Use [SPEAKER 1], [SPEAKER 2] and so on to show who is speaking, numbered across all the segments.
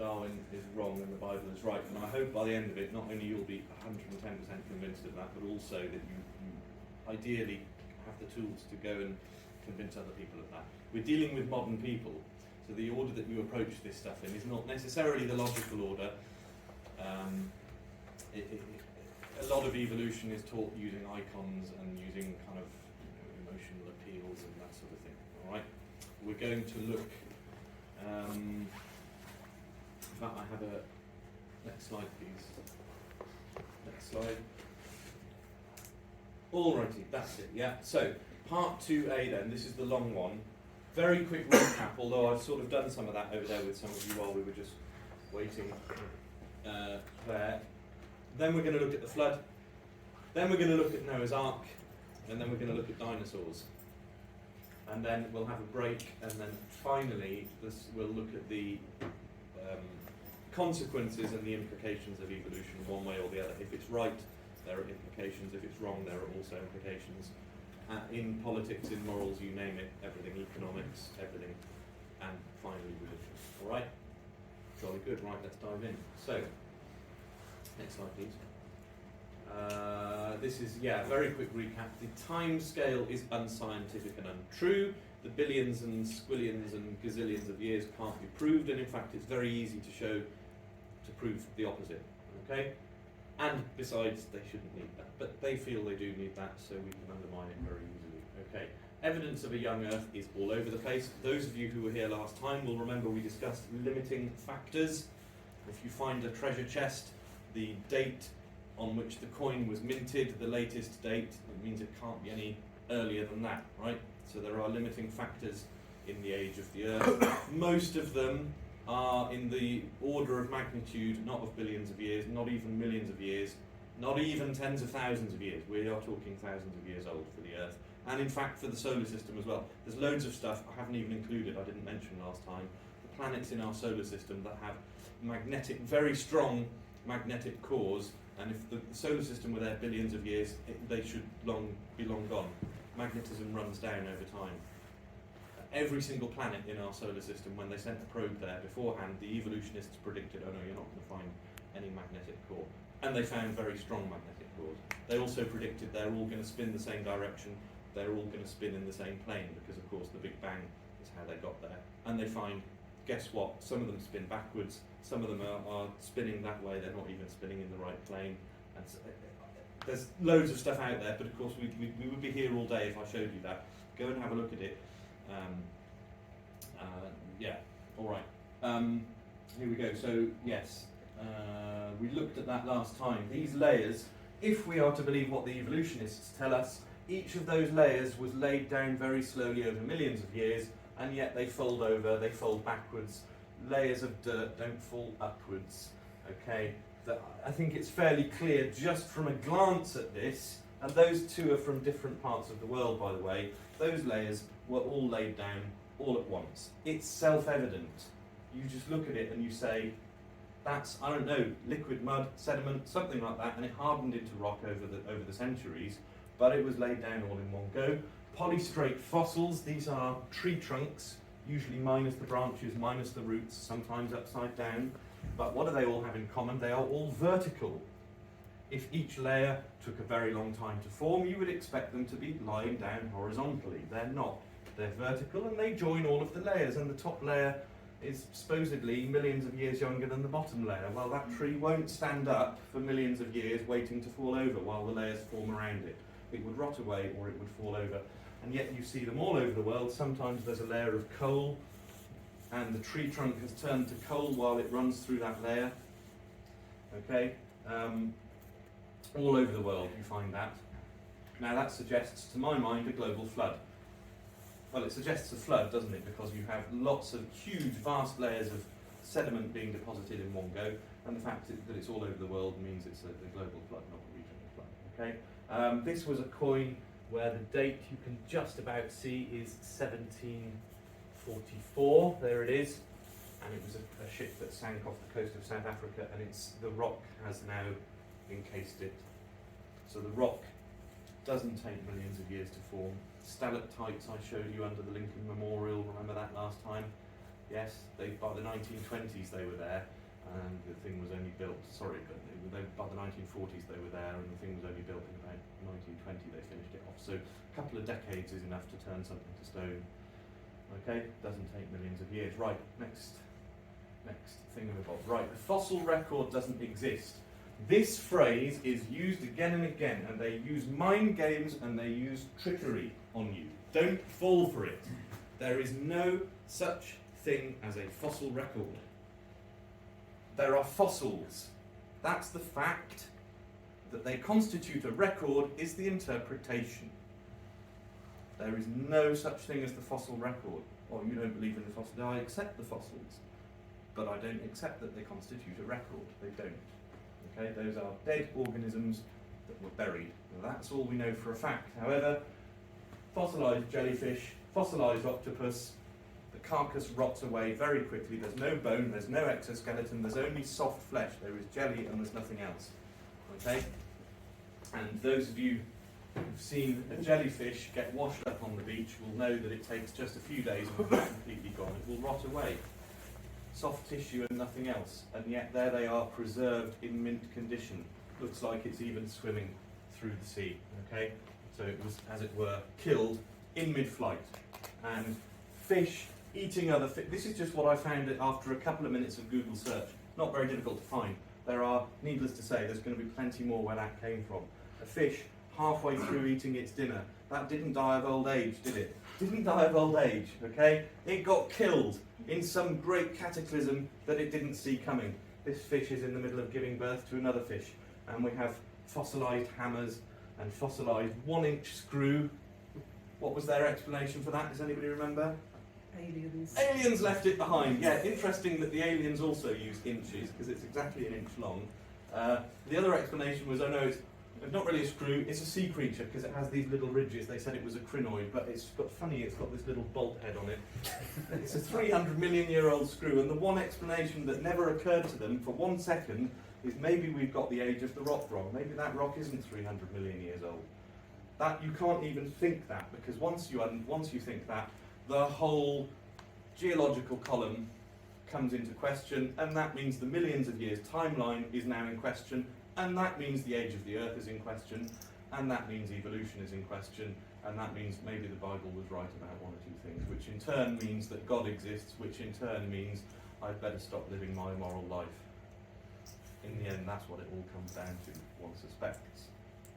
[SPEAKER 1] Darwin is wrong and the Bible is right. And I hope by the end of it, not only you'll be 110% convinced of that, but also that you ideally have the tools to go and convince other people of that. We're dealing with modern people, so the order that you approach this stuff in is not necessarily the logical order. A lot of evolution is taught using icons and using kind of emotional appeals and that sort of thing. All right, we're going to look. In fact, I have a next slide, please. Next slide. Alrighty, that's it. Yeah. So part 2A then. This is the long one. Very quick recap. Although I've sort of done some of that over there with some of you while we were just waiting there. Then we're going to look at the flood. Then we're going to look at Noah's Ark, and then we're going to look at dinosaurs. And then we'll have a break, and then finally we'll look at the consequences and the implications of evolution one way or the other. If it's right, there are implications. If it's wrong, there are also implications. In politics, in morals, you name it, everything, economics, everything, and finally religion. All right? Jolly good. Right, let's dive in. So, next slide, please. This is, a very quick recap. The time scale is unscientific and untrue. The billions and squillions and gazillions of years can't be proved, and in fact it's very easy to prove the opposite. Okay? And besides, they shouldn't need that. But they feel they do need that, so we can undermine it very easily. Okay. Evidence of a young Earth is all over the place. Those of you who were here last time will remember we discussed limiting factors. If you find a treasure chest, the date on which the coin was minted, the latest date, it means it can't be any earlier than that, right? So there are limiting factors in the age of the Earth. Most of them are in the order of magnitude, not of billions of years, not even millions of years, not even tens of thousands of years. We are talking thousands of years old for the Earth. And in fact for the solar system as well. There's loads of stuff I haven't even included, I didn't mention last time. The planets in our solar system that have very strong magnetic cores, and if the solar system were there billions of years, they should be long gone. Magnetism runs down over time. Every single planet in our solar system, when they sent a probe there beforehand, the evolutionists predicted, oh no, you're not going to find any magnetic core. And they found very strong magnetic cores. They also predicted they're all going to spin the same direction, they're all going to spin in the same plane, because of course the Big Bang is how they got there. And they find, guess what, some of them spin backwards, some of them are spinning that way, they're not even spinning in the right plane. And so, there's loads of stuff out there, but of course we would be here all day if I showed you that. Go and have a look at it. Alright. Here we go. So, yes, we looked at that last time. These layers, if we are to believe what the evolutionists tell us, each of those layers was laid down very slowly over millions of years, and yet they fold over, they fold backwards. Layers of dirt don't fall upwards. Okay? I think it's fairly clear just from a glance at this, and those two are from different parts of the world, by the way. Those layers were all laid down all at once. It's self-evident. You just look at it and you say, that's, I don't know, liquid mud, sediment, something like that, and it hardened into rock over the centuries, but it was laid down all in one go. Polystrate fossils, these are tree trunks, usually minus the branches, minus the roots, sometimes upside down. But what do they all have in common? They are all vertical. If each layer took a very long time to form, you would expect them to be lying down horizontally. They're not. They're vertical, and they join all of the layers, and the top layer is supposedly millions of years younger than the bottom layer. Well, that tree won't stand up for millions of years waiting to fall over while the layers form around it. It would rot away or it would fall over. And yet you see them all over the world. Sometimes there's a layer of coal, and the tree trunk has turned to coal while it runs through that layer. Okay? All over the world you find that. Now that suggests, to my mind, a global flood. Well, it suggests a flood, doesn't it? Because you have lots of huge, vast layers of sediment being deposited in one go, and the fact that it's all over the world means it's a global flood, not a regional flood. Okay? This was a coin where the date you can just about see is 1744. There it is. And it was a ship that sank off the coast of South Africa, and the rock has now encased it. So the rock doesn't take millions of years to form. Stalactites I showed you under the Lincoln Memorial, remember that last time? Yes, by the 1920s they were there, and the thing was only built. Sorry, but by the 1940s they were there, and the thing was only built in about 1920. They finished it off. So a couple of decades is enough to turn something to stone. Okay, doesn't take millions of years. Right, next thingamabob. Right, the fossil record doesn't exist. This phrase is used again and again, and they use mind games and they use trickery on you. Don't fall for it. There is no such thing as a fossil record. There are fossils. That's the fact. That they constitute a record is the interpretation. There is no such thing as the fossil record. Well, you don't believe in the fossils. I accept the fossils, but I don't accept that they constitute a record. They don't. Okay, those are dead organisms that were buried. Now, that's all we know for a fact. However, fossilised jellyfish, fossilised octopus, the carcass rots away very quickly. There's no bone, there's no exoskeleton, there's only soft flesh. There is jelly and there's nothing else. Okay? And those of you who've seen a jellyfish get washed up on the beach will know that it takes just a few days and it's completely gone. It will rot away. Soft tissue and nothing else. And yet there they are, preserved in mint condition. Looks like it's even swimming through the sea. Okay? So it was, as it were, killed in mid-flight. And fish eating other fish. This is just what I found after a couple of minutes of Google search. Not very difficult to find. There are, needless to say, there's going to be plenty more where that came from. A fish halfway through eating its dinner. That didn't die of old age, did it? Didn't die of old age, okay? It got killed in some great cataclysm that it didn't see coming. This fish is in the middle of giving birth to another fish. And we have fossilised hammers and fossilised 1-inch screw. What was their explanation for that? Does anybody remember?
[SPEAKER 2] Aliens.
[SPEAKER 1] Aliens left it behind. Yeah, interesting that the aliens also use inches because it's exactly an inch long. The other explanation was, oh no, it's not really a screw, it's a sea creature because it has these little ridges. They said it was a crinoid, but it's got this little bolt head on it. It's a 300 million year old screw, and the one explanation that never occurred to them for 1 second is maybe we've got the age of the rock wrong. Maybe that rock isn't 300 million years old. That you can't even think that, because once you think that, the whole geological column comes into question, and that means the millions of years timeline is now in question, and that means the age of the Earth is in question, and that means evolution is in question, and that means maybe the Bible was right about one or two things, which in turn means that God exists, which in turn means I'd better stop living my moral life. In the end, that's what it all comes down to, one suspects.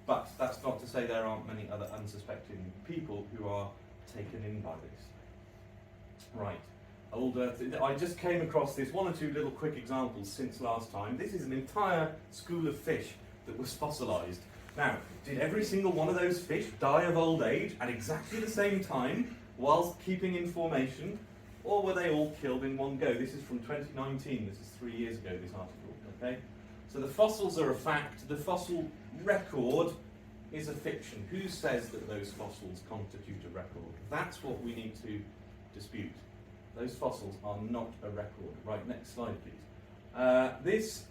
[SPEAKER 1] But that's not to say there aren't many other unsuspecting people who are taken in by this. Right, old Earth. I just came across this, 1 or 2 little quick examples since last time. This is an entire school of fish that was fossilised. Now, did every single one of those fish die of old age at exactly the same time whilst keeping in formation, or were they all killed in one go? This is from 2019, this is 3 years ago, this article, okay? So the fossils are a fact, the fossil record is a fiction. Who says that those fossils constitute a record? That's what we need to dispute. Those fossils are not a record. Right, next slide, please. This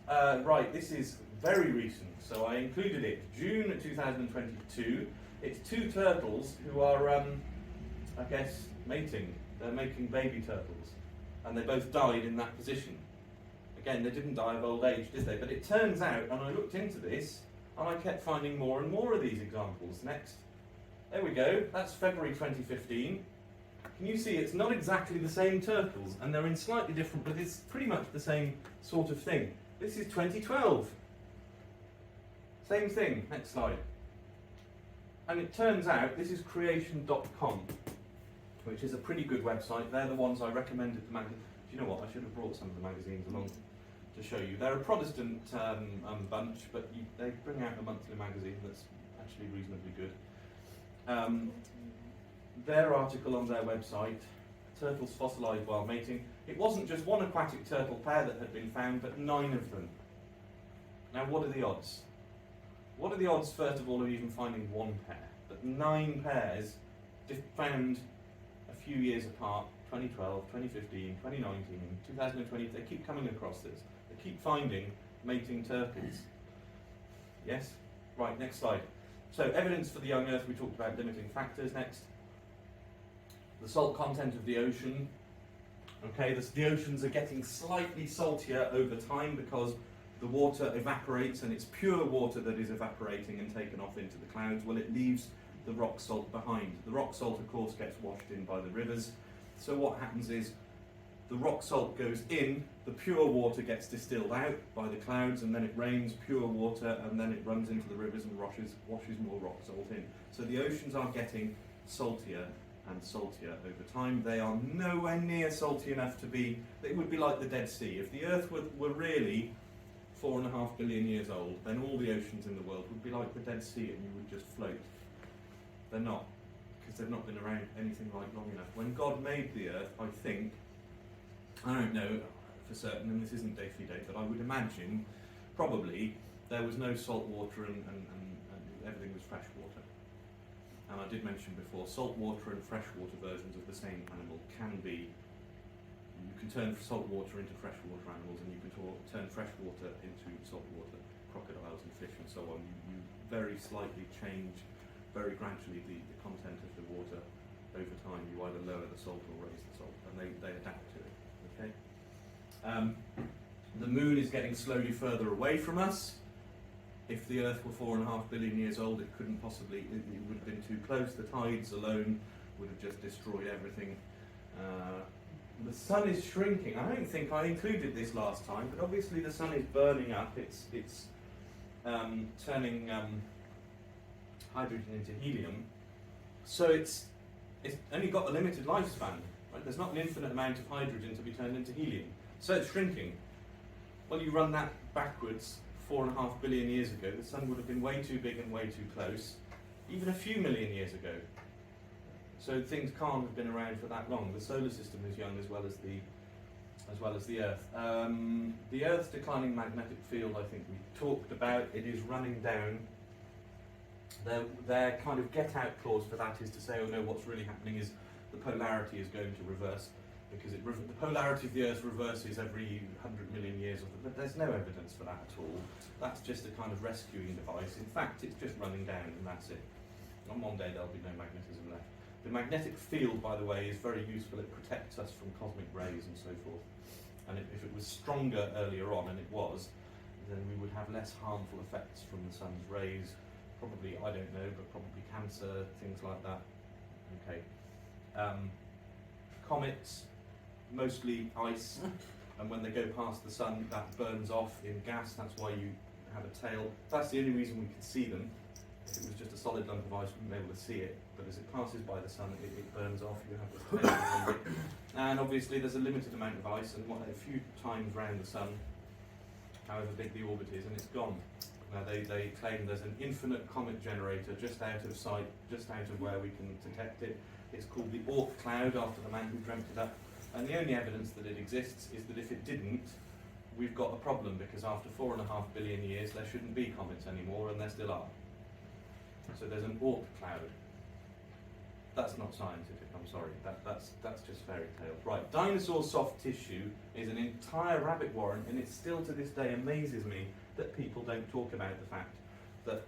[SPEAKER 1] is very recent, so I included it. June 2022. It's 2 turtles who are, I guess, mating. They're making baby turtles, and they both died in that position. Again, they didn't die of old age, did they? But it turns out, and I looked into this, and I kept finding more and more of these examples. Next. There we go. That's February 2015. Can you see it's not exactly the same turtles, and they're in slightly different, but it's pretty much the same sort of thing. This is 2012. Same thing. Next slide. And it turns out this is creation.com, which is a pretty good website. They're the ones I recommended the magazine. Do you know what? I should have brought some of the magazines along to show you. They're a Protestant bunch, but they bring out a monthly magazine that's actually reasonably good. Their article on their website, turtles fossilised while mating. It wasn't just one aquatic turtle pair that had been found, but 9 of them. Now, what are the odds? What are the odds, first of all, of even finding 1 pair? But 9 pairs found a few years apart, 2012, 2015, 2019, 2020. They keep coming across this. They keep finding mating turtles. Yes? Right, next slide. So, evidence for the young Earth, we talked about limiting factors. Next. The salt content of the ocean. Okay, the oceans are getting slightly saltier over time because the water evaporates, and it's pure water that is evaporating and taken off into the clouds. Well, it leaves the rock salt behind. The rock salt, of course, gets washed in by the rivers. So what happens is the rock salt goes in, the pure water gets distilled out by the clouds, and then it rains pure water, and then it runs into the rivers and washes more rock salt in. So the oceans are getting saltier and saltier over time. They are nowhere near salty enough to be, it would be like the Dead Sea. If the Earth were really 4.5 billion years old, then all the oceans in the world would be like the Dead Sea and you would just float. They're not, because they've not been around anything like long enough. When God made the Earth, I think, I don't know for certain, and this isn't day-free date, but I would imagine probably there was no salt water and everything was fresh water. And I did mention before, salt water and freshwater versions of the same animal can be, you can turn salt water into freshwater animals, and you can turn freshwater into saltwater, crocodiles and fish and so on. You very slightly change, very gradually, the content of the water over time. You either lower the salt or raise the salt, and they adapt to it. Okay. The moon is getting slowly further away from us. If the Earth were 4.5 billion years old, it couldn't possibly, it would have been too close. The tides alone would have just destroyed everything. The sun is shrinking. I don't think I included this last time, but obviously the sun is burning up. It's turning hydrogen into helium. So it's only got a limited lifespan. Right? There's not an infinite amount of hydrogen to be turned into helium. So it's shrinking. Well, you run that backwards 4.5 billion years ago, the sun would have been way too big and way too close, even a few million years ago. So things can't have been around for that long. The solar system is young as well as the Earth. The Earth's declining magnetic field, I think we talked about. It is running down. Their kind of get-out clause for that is to say, oh no, what's really happening is the polarity is going to reverse, because the polarity of the Earth reverses every 100 million years, but there's no evidence for that at all. That's just a kind of rescuing device. In fact, it's just running down and that's it. On one day there'll be no magnetism left. The magnetic field, by the way, is very useful. It protects us from cosmic rays and so forth. And if it was stronger earlier on, and it was, then we would have less harmful effects from the sun's rays. Probably, I don't know, but probably cancer, things like that. Okay. Comets, mostly ice, and when they go past the sun, that burns off in gas. That's why you have a tail. That's the only reason we can see them. If it was just a solid lump of ice, we wouldn't be able to see it. But as it passes by the sun, it burns off. You have this tail behind it. And obviously, there's a limited amount of ice, and a few times round the sun, however big the orbit is, and it's gone. Now they claim there's an infinite comet generator just out of sight, just out of where we can detect it. It's called the Oort cloud, after the man who dreamt it up. And the only evidence that it exists is that if it didn't, we've got a problem, because after 4.5 billion years there shouldn't be comets anymore, and there still are. So there's an Oort cloud. That's not scientific, I'm sorry. That's just fairy tales. Right, dinosaur soft tissue is an entire rabbit warren, and it still to this day amazes me that people don't talk about the fact that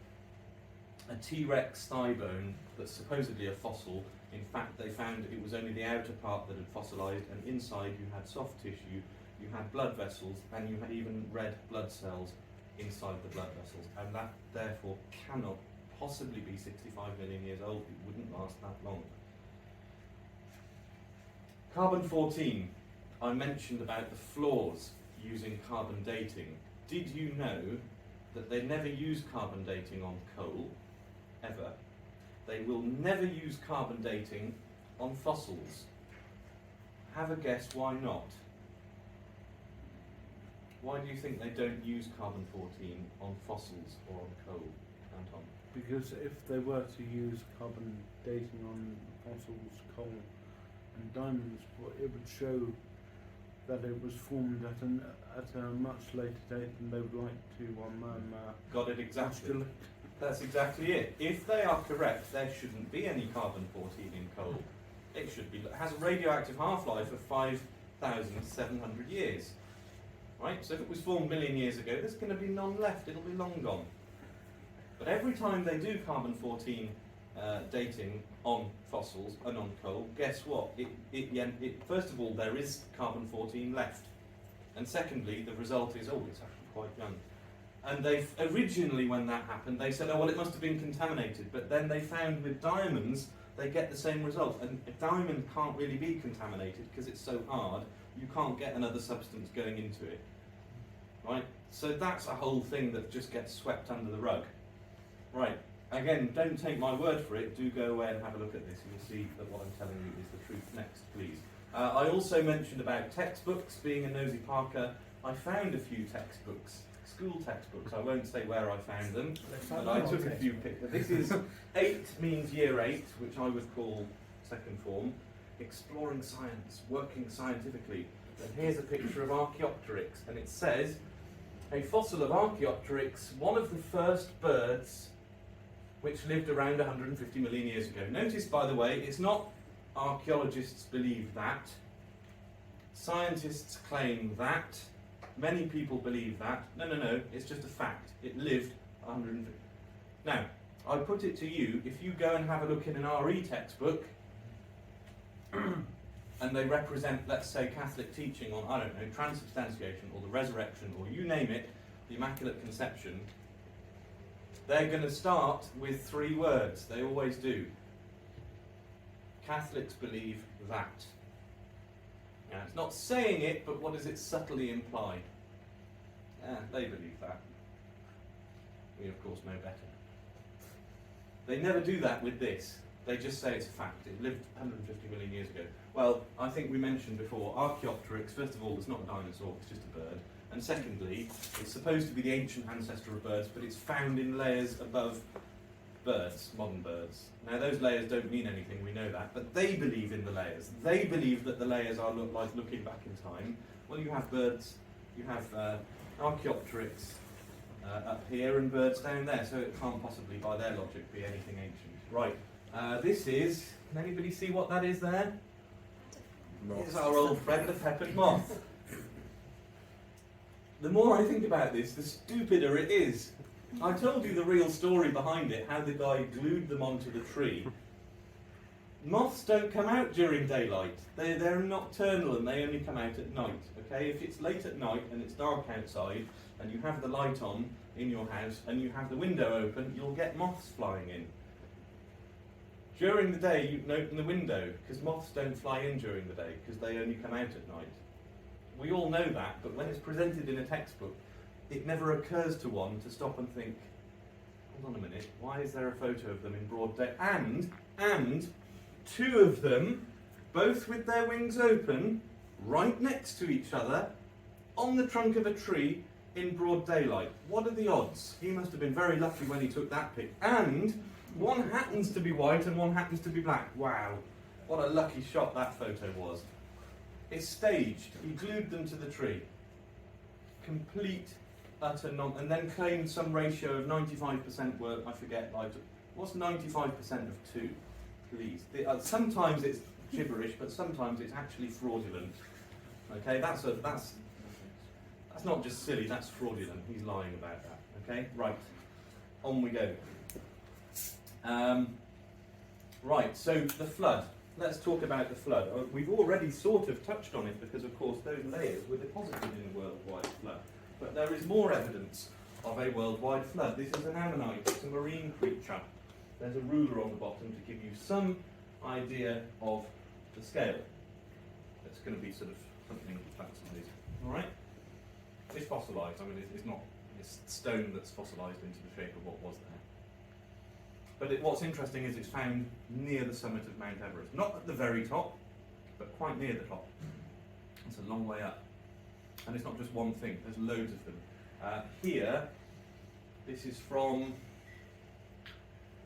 [SPEAKER 1] a T-Rex thigh bone that's supposedly a fossil, in fact they found it was only the outer part that had fossilised, and inside you had soft tissue, you had blood vessels, and you had even red blood cells inside the blood vessels, and that therefore cannot possibly be 65 million years old. It wouldn't last that long. Carbon-14. I mentioned about the flaws using carbon dating. Did you know that they never use carbon dating on coal, ever? They will never use carbon dating on fossils. Have a guess why not? Why do you think they don't use carbon-14 on fossils or on coal, Anton?
[SPEAKER 2] Because if they were to use carbon dating on fossils, coal and diamonds, it would show that it was formed at a much later date than they would like to
[SPEAKER 1] Got it exactly.
[SPEAKER 2] postulate.
[SPEAKER 1] That's exactly it. If they are correct, there shouldn't be any carbon-14 in coal. It should be. It has a radioactive half-life of 5,700 years. Right? So if it was 4 million years ago, there's going to be none left. It'll be long gone. But every time they do carbon-14 dating on fossils and on coal, guess what? First of all, there is carbon-14 left. And secondly, the result is, oh, it's actually quite young. And they originally, when that happened, they said, oh, well, it must have been contaminated. But then they found with diamonds, they get the same result. And a diamond can't really be contaminated because it's so hard, you can't get another substance going into it. Right? So that's a whole thing that just gets swept under the rug. Right. Again, don't take my word for it. Do go away and have a look at this, and you'll see that what I'm telling you is the truth. Next, please. I also mentioned about textbooks. Being a nosy Parker, I found a few textbooks, school textbooks. I won't say where I found them, but I took a few pictures. This is 8 means year 8, which I would call second form. Exploring science, working scientifically. And here's a picture of Archaeopteryx, and it says, a fossil of Archaeopteryx, one of the first birds which lived around 150 million years ago. Notice, by the way, it's not archaeologists believe that, scientists claim that, many people believe that. No, it's just a fact. It lived 150. Now, I put it to you, if you go and have a look in an RE textbook, and they represent, let's say, Catholic teaching on, I don't know, transubstantiation or the resurrection or you name it, the Immaculate Conception, they're going to start with 3 words. They always do. Catholics believe that. Now, it's not saying it, but what does it subtly imply? They believe that. We, of course, know better. They never do that with this. They just say it's a fact. It lived 150 million years ago. Well, I think we mentioned before, Archaeopteryx, first of all, it's not a dinosaur, it's just a bird. And secondly, it's supposed to be the ancient ancestor of birds, but it's found in layers above birds, modern birds. Now, those layers don't mean anything, we know that, but they believe in the layers. They believe that the layers are like looking back in time. Well, you have birds, you have Archaeopteryx up here and birds down there, so it can't possibly, by their logic, be anything ancient. Right. This is, can anybody see what that is there? Moth. It's our old friend, the peppered moth. The more I think about this, the stupider it is. I told you the real story behind it, how the guy glued them onto the tree. Moths don't come out during daylight. They're nocturnal and they only come out at night. Okay, if it's late at night and it's dark outside and you have the light on in your house and you have the window open, you'll get moths flying in. During the day, you can open the window, because moths don't fly in during the day, because they only come out at night. We all know that, but when it's presented in a textbook, it never occurs to one to stop and think, hold on a minute, why is there a photo of them in broad day? And 2 of them, both with their wings open, right next to each other, on the trunk of a tree, in broad daylight. What are the odds? He must have been very lucky when he took that pic. And one happens to be white and one happens to be black. Wow, what a lucky shot that photo was. It's staged. He glued them to the tree. Complete, utter and then claimed some ratio of 95% were, I forget, what's 95% of 2, please? Sometimes it's gibberish, but sometimes it's actually fraudulent. Okay, that's not just silly, that's fraudulent. He's lying about that. Okay, right, on we go. Right, so the flood. Let's talk about the flood. We've already sort of touched on it because, of course, those layers were deposited in a worldwide flood. But there is more evidence of a worldwide flood. This is an ammonite, it's a marine creature. There's a ruler on the bottom to give you some idea of the scale. It's going to be sort of something that size. All right? It's fossilised. I mean, it's stone that's fossilised into the shape of what was there. But what's interesting is it's found near the summit of Mount Everest. Not at the very top, but quite near the top. It's a long way up. And it's not just one thing, there's loads of them. Here, this is from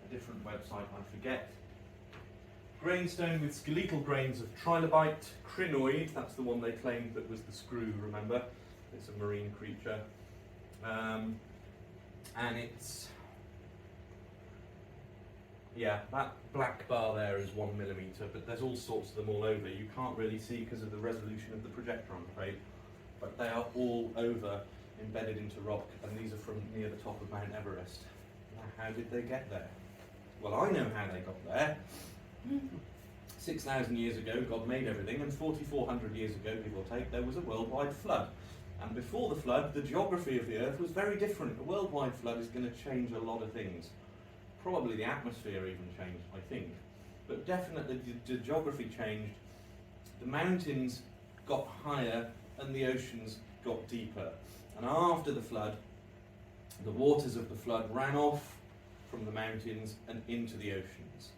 [SPEAKER 1] a different website, I forget. Grainstone with skeletal grains of trilobite, crinoid, that's the one they claimed that was the screw, remember? It's a marine creature. And it's, yeah, that black bar there is 1 millimetre, but there's all sorts of them all over. You can't really see because of the resolution of the projector, I'm afraid. But they are all over, embedded into rock, and these are from near the top of Mount Everest. Now, how did they get there? Well, I know how they got there. 6,000 years ago, God made everything, and 4,400 years ago, give or take, there was a worldwide flood. And before the flood, the geography of the Earth was very different. A worldwide flood is going to change a lot of things. Probably the atmosphere even changed, I think. But definitely the geography changed. The mountains got higher and the oceans got deeper. And after the flood, the waters of the flood ran off from the mountains and into the oceans.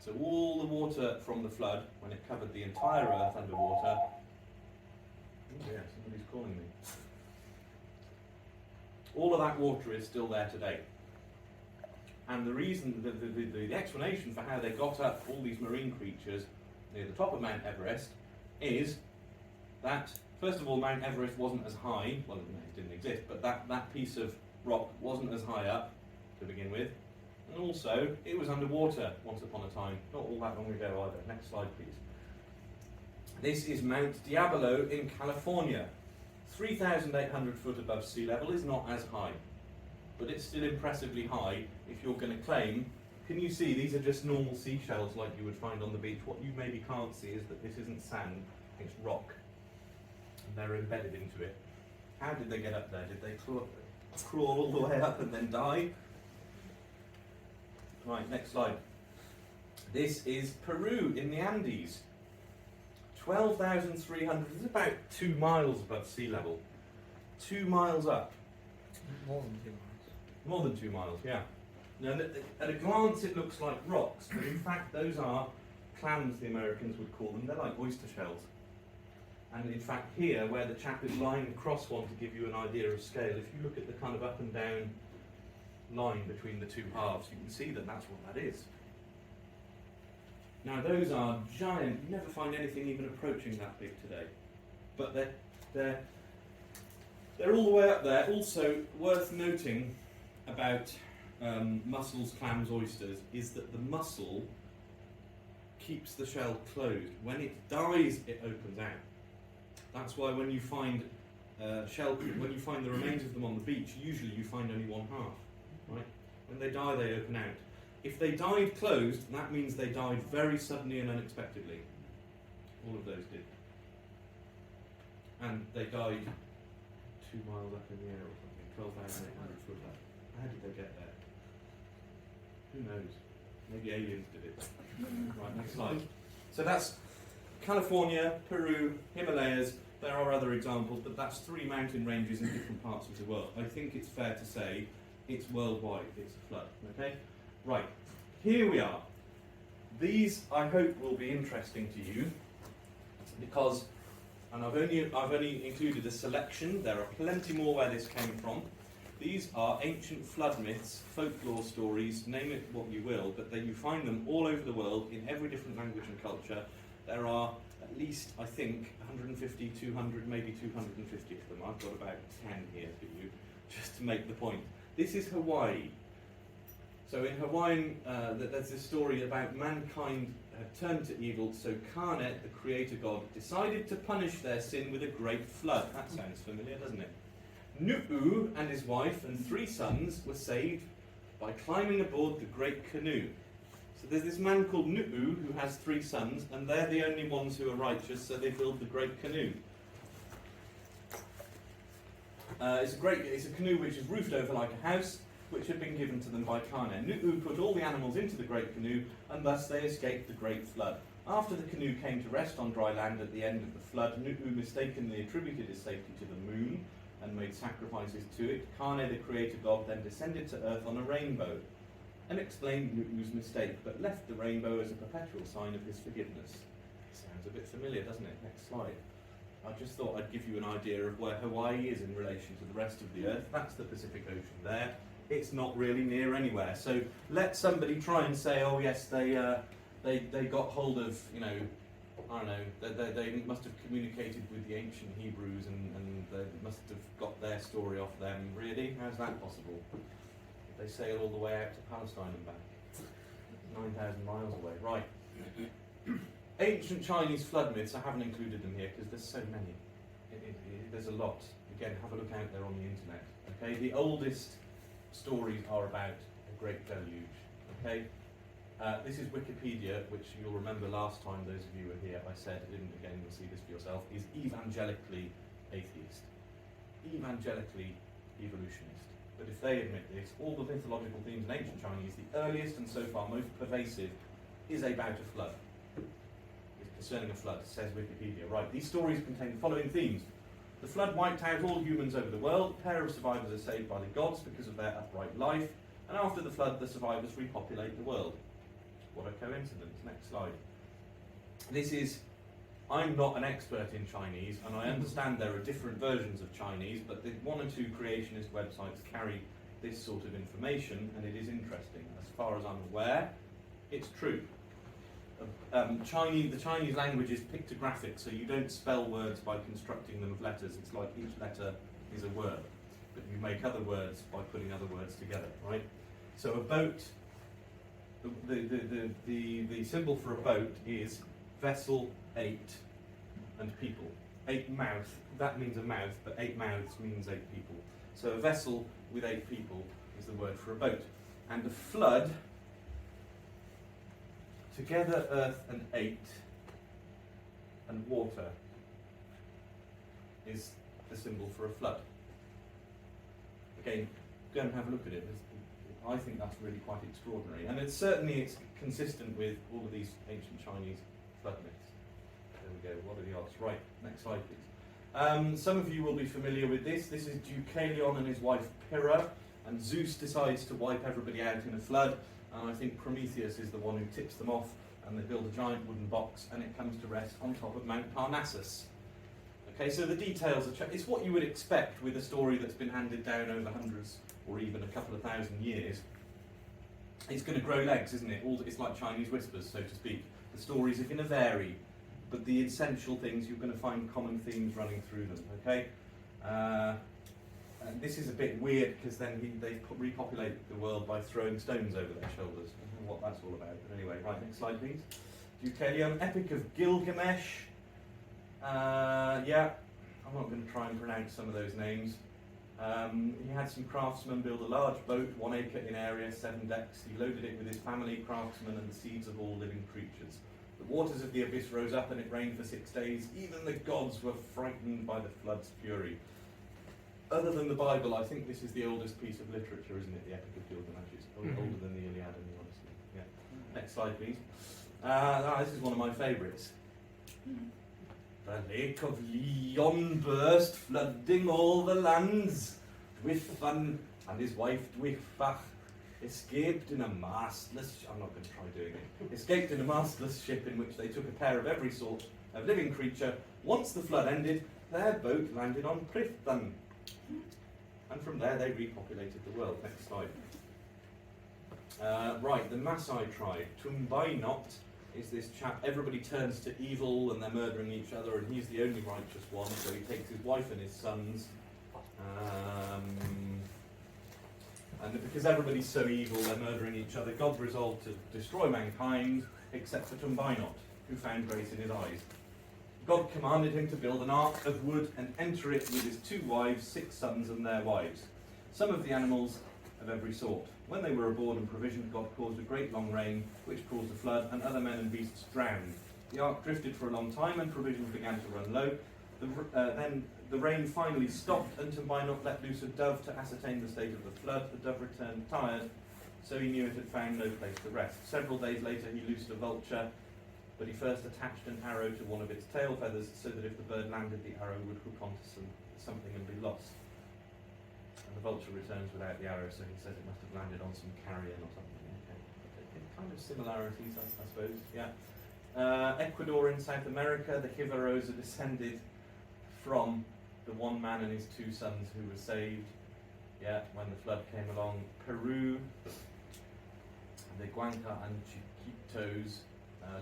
[SPEAKER 1] So all the water from the flood, when it covered the entire Earth underwater, oh yeah, somebody's calling me. All of that water is still there today. And the reason, the explanation for how they got up, all these marine creatures, near the top of Mount Everest, is that, first of all, Mount Everest wasn't as high, well, it didn't exist, but that piece of rock wasn't as high up to begin with. And also, it was underwater once upon a time, not all that long ago either. Next slide, please. This is Mount Diablo in California. 3,800 foot above sea level is not as high, but it's still impressively high if you're going to claim. Can you see these are just normal seashells like you would find on the beach? What you maybe can't see is that this isn't sand, it's rock. And they're embedded into it. How did they get up there? Did they crawl all the way up and then die? Right, next slide. This is Peru in the Andes. 12,300, this is about 2 miles above sea level. 2 miles up.
[SPEAKER 3] More than 2 miles.
[SPEAKER 1] More than 2 miles, yeah. Now, at a glance it looks like rocks, but in fact those are clams, the Americans would call them. They're like oyster shells. And in fact here, where the chap is lying across one to give you an idea of scale, if you look at the kind of up and down line between the two halves, you can see that that's what that is. Now those are giant, you never find anything even approaching that big today. But they're all the way up there. Also worth noting about mussels, clams, oysters, is that the mussel keeps the shell closed. When it dies, it opens out. That's why when you find when you find the remains of them on the beach, usually you find only one half. Right? When they die, they open out. If they died closed, that means they died very suddenly and unexpectedly. All of those did. And they died 2 miles up in the air or something, 12,800 foot up. How did they get there? Who knows? Maybe aliens did it. Right, next slide. So that's California, Peru, Himalayas. There are other examples, but that's 3 mountain ranges in different parts of the world. I think it's fair to say it's worldwide, it's a flood. Okay? Right, here we are. These, I hope, will be interesting to you because, and I've only included a selection. There are plenty more where this came from. These are ancient flood myths, folklore stories, name it what you will, but then you find them all over the world in every different language and culture. There are at least, I think, 150, 200, maybe 250 of them. I've got about 10 here for you, just to make the point. This is Hawaii. So in Hawaiian, there's this story about mankind had turned to evil, so Kane, the creator god, decided to punish their sin with a great flood. That sounds familiar, doesn't it? Nu'u and his wife and 3 sons were saved by climbing aboard the great canoe. So there's this man called Nu'u who has 3 sons, and they're the only ones who are righteous, so they build the great canoe. It's a canoe which is roofed over like a house, which had been given to them by Kane. Nu'u put all the animals into the great canoe, and thus they escaped the great flood. After the canoe came to rest on dry land at the end of the flood, Nu'u mistakenly attributed his safety to the moon and made sacrifices to it. Kane, the creator god, then descended to earth on a rainbow and explained Nu'u's mistake, but left the rainbow as a perpetual sign of his forgiveness. Sounds a bit familiar, doesn't it? Next slide. I just thought I'd give you an idea of where Hawaii is in relation to the rest of the earth. That's the Pacific Ocean there. It's not really near anywhere. So let somebody try and say, oh yes, they got hold of, I don't know, they must have communicated with the ancient Hebrews and they must have got their story off them. Really? How's that possible? They sail all the way out to Palestine and back. 9,000 miles away. Right. Ancient Chinese flood myths, I haven't included them here because there's so many. There's a lot. Again, have a look out there on the internet. Okay, the oldest stories are about a great deluge. Okay. This is Wikipedia, which you'll remember last time, those of you who were here, I said, and again you'll see this for yourself, is evangelically atheist. Evangelically evolutionist. But if they admit this, all the mythological themes in ancient Chinese, the earliest and so far most pervasive, is about a flood. It's concerning a flood, says Wikipedia. Right, these stories contain the following themes. The flood wiped out all humans over the world. A pair of survivors are saved by the gods because of their upright life. And after the flood, the survivors repopulate the world. What a coincidence. Next slide. This is, I'm not an expert in Chinese, and I understand there are different versions of Chinese, but the one or two creationist websites carry this sort of information, and it is interesting. As far as I'm aware, it's true. The Chinese language is pictographic, so you don't spell words by constructing them of letters. It's like each letter is a word, but you make other words by putting other words together, right? So a boat, the symbol for a boat is vessel, 8, and people. 8 mouth, that means a mouth, but 8 mouths means 8 people. So a vessel with 8 people is the word for a boat. And the flood, together earth and 8, and water, is the symbol for a flood. Again, go and have a look at it. I think that's really quite extraordinary. And it's consistent with all of these ancient Chinese flood myths. There we go, what are the odds? Right, next slide please. Some of you will be familiar with this. This is Deucalion and his wife Pyrrha, and Zeus decides to wipe everybody out in a flood, and I think Prometheus is the one who tips them off, and they build a giant wooden box, and it comes to rest on top of Mount Parnassus. Okay, so the details are it's what you would expect with a story that's been handed down over hundreds or even a couple of thousand years. It's going to grow legs, isn't it? It's like Chinese whispers, so to speak. The stories are going to vary, but the essential things, you're going to find common themes running through them, okay? And this is a bit weird because then they repopulate the world by throwing stones over their shoulders. I don't know what that's all about, but anyway, right, next slide please. Deucalion, Epic of Gilgamesh. Yeah, I'm not going to try and pronounce some of those names. He had some craftsmen build a large boat, 1 acre in area, 7 decks. He loaded it with his family, craftsmen, and the seeds of all living creatures. The waters of the abyss rose up and it rained for 6 days. Even the gods were frightened by the flood's fury. Other than the Bible, I think this is the oldest piece of literature, isn't it? The Epic of Gilgamesh. It's older than the Iliad and the Odyssey. Yeah. Next slide, please. This is one of my favourites. The Lake of Leon burst, flooding all the lands. Dwyfan and his wife Dwyfach escaped in a mastless... I'm not going to try doing it. Escaped in a mastless ship in which they took a pair of every sort of living creature. Once the flood ended, their boat landed on Prithtan. And from there they repopulated the world. Next slide. Right, the Maasai tribe. Tumbainot is this chap. Everybody turns to evil and they're murdering each other, and he's the only righteous one, so he takes his wife and his sons. And because everybody's so evil, they're murdering each other, God resolved to destroy mankind, except for Tumbainot, who found grace in his eyes. God commanded him to build an ark of wood and enter it with his 2 wives, 6 sons and their wives, some of the animals of every sort. When they were aboard and provisioned, God caused a great long rain, which caused a flood, and other men and beasts drowned. The ark drifted for a long time, and provisions began to run low. Then the rain finally stopped, and Tumbainot let loose a dove to ascertain the state of the flood. The dove returned tired, so he knew it had found no place to rest. Several days later he loosed a vulture, but he first attached an arrow to one of its tail feathers, so that if the bird landed, the arrow would hook onto something and be lost. And the vulture returns without the arrow, so he says it must have landed on some carrion or something. Okay. Kind of similarities, I suppose. Yeah. Ecuador in South America, the Jivaros are descended from the one man and his 2 sons who were saved. Yeah, when the flood came along. Peru, the Guanca and Chiquitos.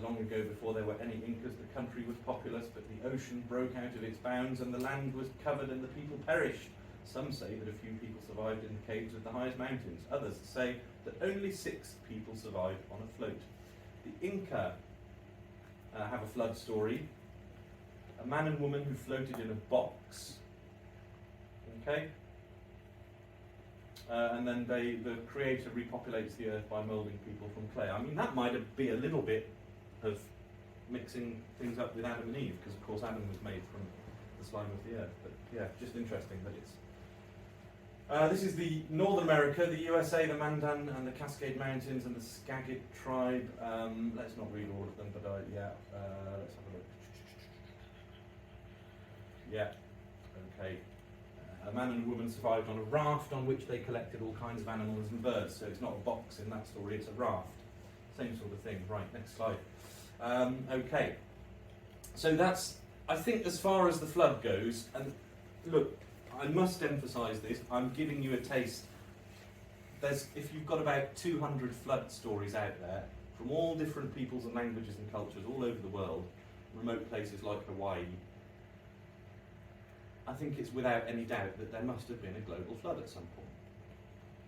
[SPEAKER 1] Long ago, before there were any Incas, the country was populous, but the ocean broke out of its bounds and the land was covered and the people perished. Some say that a few people survived in the caves of the highest mountains. Others say that only 6 people survived on a float. The Inca have a flood story. A man and woman who floated in a box. Okay? and then the Creator repopulates the earth by moulding people from clay. I mean, that might be a little bit of mixing things up with Adam and Eve, because of course Adam was made from the slime of the earth. But yeah, just interesting that it's. This is the Northern America, the USA, the Mandan and the Cascade Mountains and the Skagit tribe. Let's not read all of them, but let's have a look. Yeah, okay. A man and a woman survived on a raft on which they collected all kinds of animals and birds. So it's not a box in that story, it's a raft. Same sort of thing. Right, next slide. Okay. So that's, I think, as far as the flood goes. And look, I must emphasise this. I'm giving you a taste. If you've got about 200 flood stories out there from all different peoples and languages and cultures all over the world, remote places like Hawaii, I think it's without any doubt that there must have been a global flood at some point.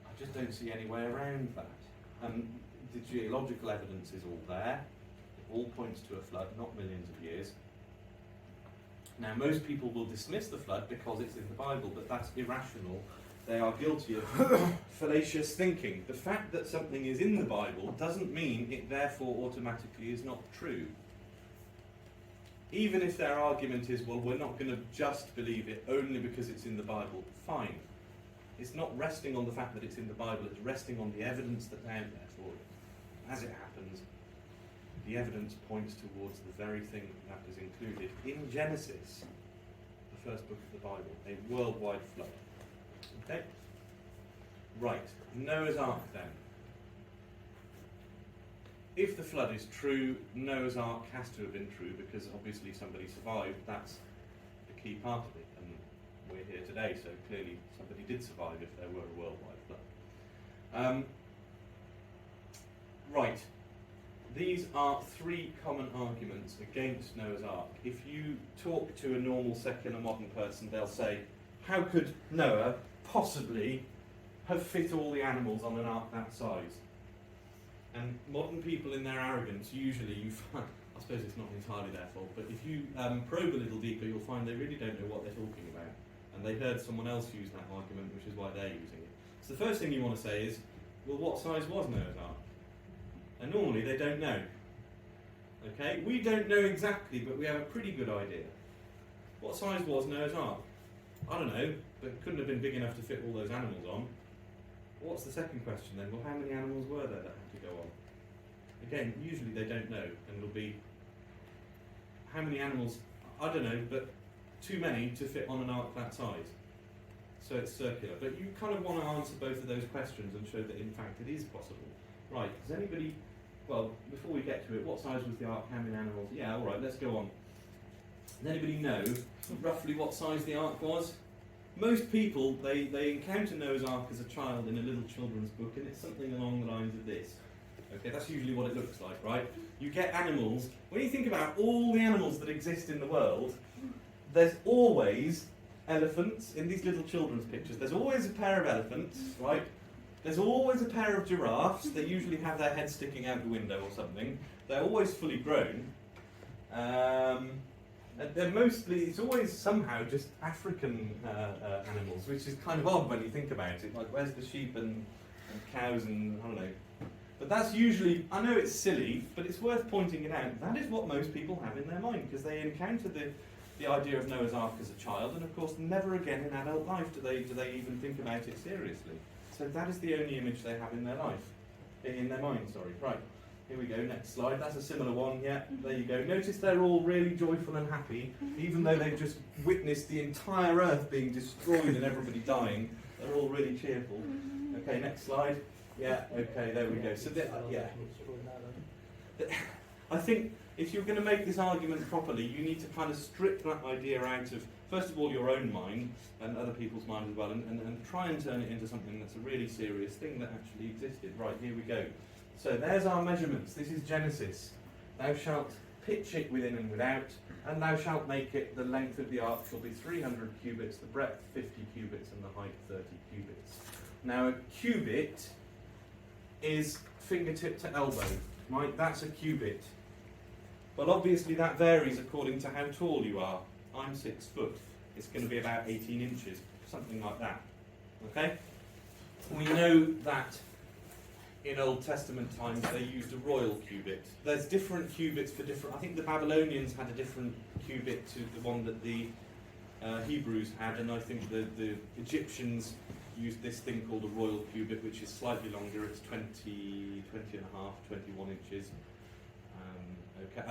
[SPEAKER 1] I just don't see any way around that. And the geological evidence is all there. It all points to a flood, not millions of years. Now, most people will dismiss the flood because it's in the Bible, but that's irrational. They are guilty of fallacious thinking. The fact that something is in the Bible doesn't mean it therefore automatically is not true. Even if their argument is, well, we're not going to just believe it only because it's in the Bible, fine. It's not resting on the fact that it's in the Bible, it's resting on the evidence that's out there for it. As it happens, the evidence points towards the very thing that is included in Genesis, the first book of the Bible, a worldwide flood. Okay? Right, Noah's Ark then. If the flood is true, Noah's Ark has to have been true because obviously somebody survived. That's the key part of it. And we're here today, so clearly somebody did survive if there were a worldwide flood. Right. These are three common arguments against Noah's Ark. If you talk to a normal secular modern person, they'll say, how could Noah possibly have fit all the animals on an ark that size? And modern people in their arrogance, usually you find, I suppose it's not entirely their fault, but if you probe a little deeper, you'll find they really don't know what they're talking about. And they heard someone else use that argument, which is why they're using it. So the first thing you want to say is, well, what size was Noah's Ark? And normally they don't know. Okay, we don't know exactly, but we have a pretty good idea. What size was Noah's Ark? I don't know, but it couldn't have been big enough to fit all those animals on. What's the second question then? Well, how many animals were there that had to go on? Again, usually they don't know, and it'll be how many animals, I don't know, but too many to fit on an ark that size. So it's circular. But you kind of want to answer both of those questions and show that in fact it is possible. Right, does anybody, well, before we get to it, what size was the ark, how many animals? Yeah, alright, let's go on. Does anybody know roughly what size the ark was? Most people, they encounter Noah's Ark as a child in a little children's book, and it's something along the lines of this. Okay, that's usually what it looks like, right? You get animals. When you think about all the animals that exist in the world, there's always elephants in these little children's pictures. There's always a pair of elephants, right? There's always a pair of giraffes. They usually have their head sticking out the window or something. They're always fully grown. And they're mostly, it's always somehow just African animals, which is kind of odd when you think about it. Like, where's the sheep and cows and, I don't know. But that's usually, I know it's silly, but it's worth pointing it out. That is what most people have in their mind, because they encounter the idea of Noah's Ark as a child, and of course never again in adult life do they even think about it seriously. So that is the only image they have in their life, in their mind, sorry. Right. Here we go, next slide. That's a similar one, yeah, there you go. Notice they're all really joyful and happy, even though they've just witnessed the entire earth being destroyed and everybody dying. They're all really cheerful. Okay, next slide. Yeah, okay, there we go. So, yeah. I think if you're going to make this argument properly, you need to kind of strip that idea out of, first of all, your own mind, and other people's mind as well, and try and turn it into something that's a really serious thing that actually existed. Right, here we go. So there's our measurements. This is Genesis. Thou shalt pitch it within and without, and thou shalt make it, the length of the ark shall be 300 cubits, the breadth 50 cubits, and the height 30 cubits. Now a cubit is fingertip to elbow, right? That's a cubit. Well, obviously that varies according to how tall you are. I'm 6 foot. It's going to be about 18 inches, something like that. Okay? we know that in Old Testament times they used a royal cubit. There's different cubits for different. I think the Babylonians had a different cubit to the one that the Hebrews had, and I think the Egyptians used this thing called a royal cubit, which is slightly longer. It's 20 and a half, 21 inches. Okay,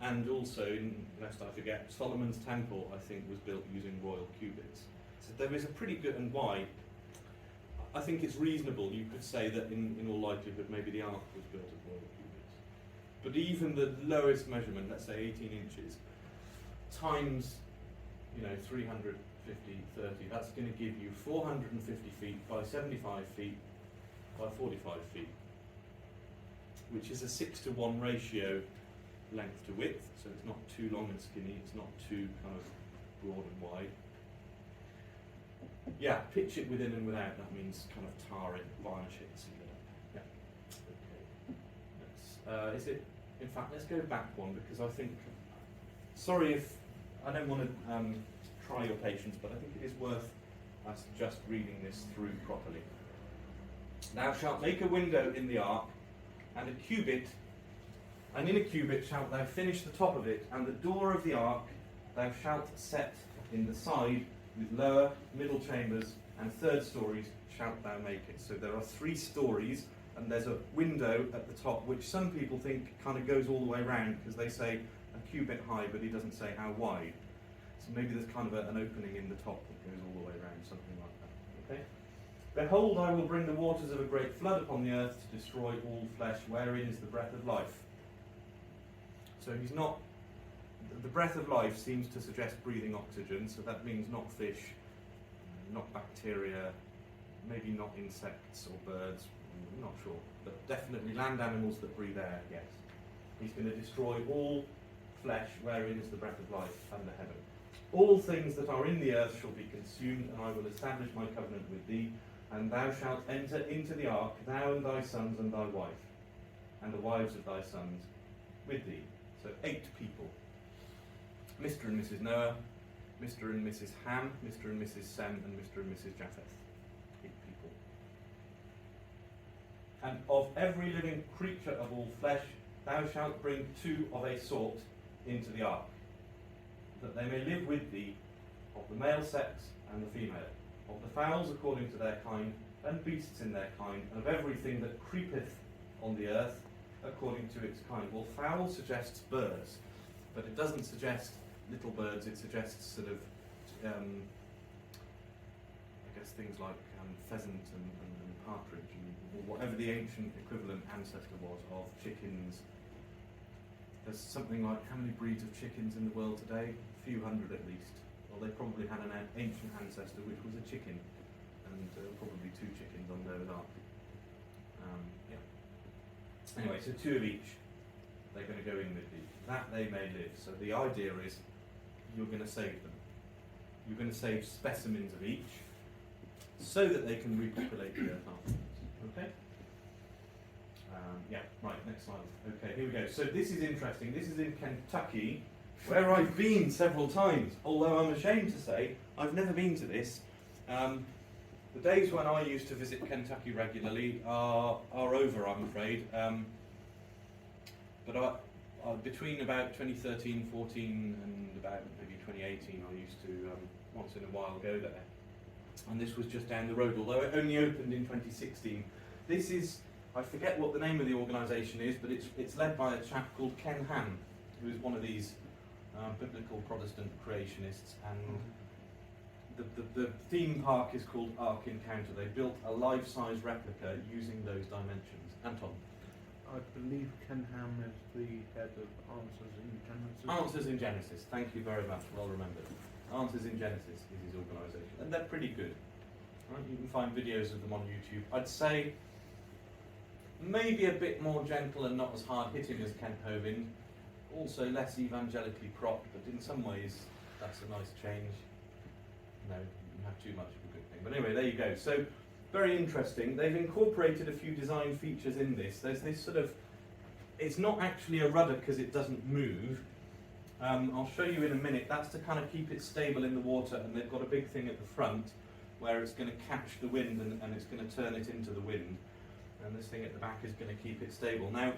[SPEAKER 1] and also, lest I forget, Solomon's temple, I think, was built using royal cubits. So there is a pretty good, and why? I think it's reasonable. You could say that in all likelihood, maybe the ark was built of royal cubits. But even the lowest measurement, let's say 18 inches, times 350, 30, that's going to give you 450 feet by 75 feet by 45 feet, which is a 6-to-1 ratio length to width, so it's not too long and skinny, it's not too kind of broad and wide. Yeah, pitch it within and without, that means kind of tar it, varnish it, seal it. Yeah. Okay. In fact, let's go back one, because I think, sorry if, I don't want to try your patience, but I think it is worth us just reading this through properly. Thou shalt make a window in the ark, and a cubit, and in a cubit shalt thou finish the top of it, and the door of the ark thou shalt set in the side with lower, middle chambers, and third stories shalt thou make it. So there are 3 stories, and there's a window at the top, which some people think kind of goes all the way around, because they say a cubit high, but he doesn't say how wide. So maybe there's kind of an opening in the top that goes all the way around, something like that. Okay? Behold, I will bring the waters of a great flood upon the earth to destroy all flesh, wherein is the breath of life. So he's not, the breath of life seems to suggest breathing oxygen, so that means not fish, not bacteria, maybe not insects or birds, I'm not sure, but definitely land animals that breathe air, yes. He's going to destroy all flesh, wherein is the breath of life under heaven. All things that are in the earth shall be consumed, and I will establish my covenant with thee, and thou shalt enter into the ark, thou and thy sons and thy wife, and the wives of thy sons with thee. So 8 people. Mr. and Mrs. Noah, Mr. and Mrs. Ham, Mr. and Mrs. Sem, and Mr. and Mrs. Japheth. 8 people. And of every living creature of all flesh, thou shalt bring 2 of a sort into the ark, that they may live with thee, of the male sex and the female, of the fowls according to their kind, and beasts in their kind, and of everything that creepeth on the earth according to its kind. Well, fowl suggests birds, but it doesn't suggest little birds, it suggests sort of, I guess, things like pheasant and partridge, or whatever the ancient equivalent ancestor was of chickens. There's something like, how many breeds of chickens in the world today? A few hundred at least. Well, they probably had an ancient ancestor which was a chicken, and probably 2 chickens on Noah's Ark. Yeah. Anyway, so 2 of each, they're going to go in with thee, that they may live. So the idea is, you're going to save them. You're going to save specimens of each, so that they can repopulate the earth afterwards. Okay? Yeah, right, next slide. Okay, here we go. So this is interesting. This is in Kentucky, where I've been several times, although I'm ashamed to say I've never been to this. The days when I used to visit Kentucky regularly are over, I'm afraid. But between about 2013, 14 and about maybe 2018, I used to once in a while go there. And this was just down the road, although it only opened in 2016. This is, I forget what the name of the organisation is, but it's led by a chap called Ken Ham, who is one of these biblical Protestant creationists, and the theme park is called Ark Encounter. They built a life-size replica using those dimensions. Anton?
[SPEAKER 2] I believe Ken Ham is the head of Answers in Genesis.
[SPEAKER 1] Answers in Genesis, thank you very much, well remembered. Answers in Genesis is his organisation, and they're pretty good. Right? You can find videos of them on YouTube. I'd say maybe a bit more gentle and not as hard-hitting as Ken Hovind, also less evangelically propped, but in some ways that's a nice change. No, you have too much of a good thing. But anyway, there you go. So, very interesting. They've incorporated a few design features in this. There's this sort of, it's not actually a rudder because it doesn't move. I'll show you in a minute. That's to kind of keep it stable in the water, and they've got a big thing at the front. where it's going to catch the wind and it's going to turn it into the wind, and this thing at the back is going to keep it stable. Now,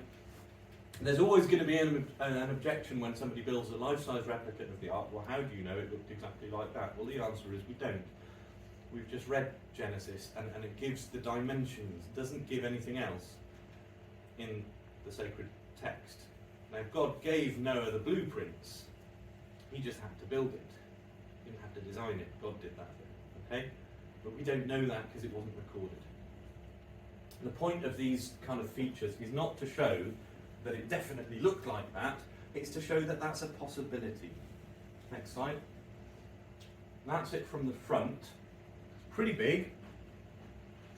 [SPEAKER 1] there's always going to be an objection when somebody builds a life-size replica of the Ark. Well, how do you know it looked exactly like that? Well, the answer is we don't. We've just read Genesis, and it gives the dimensions, doesn't give anything else in the sacred text. Now, God gave Noah the blueprints. He just had to build it. He didn't have to design it. God did that bit, okay? But we don't know that because it wasn't recorded. The point of these kind of features is not to show that it definitely looked like that, it's to show that that's a possibility. Next slide. That's it from the front. It's pretty big.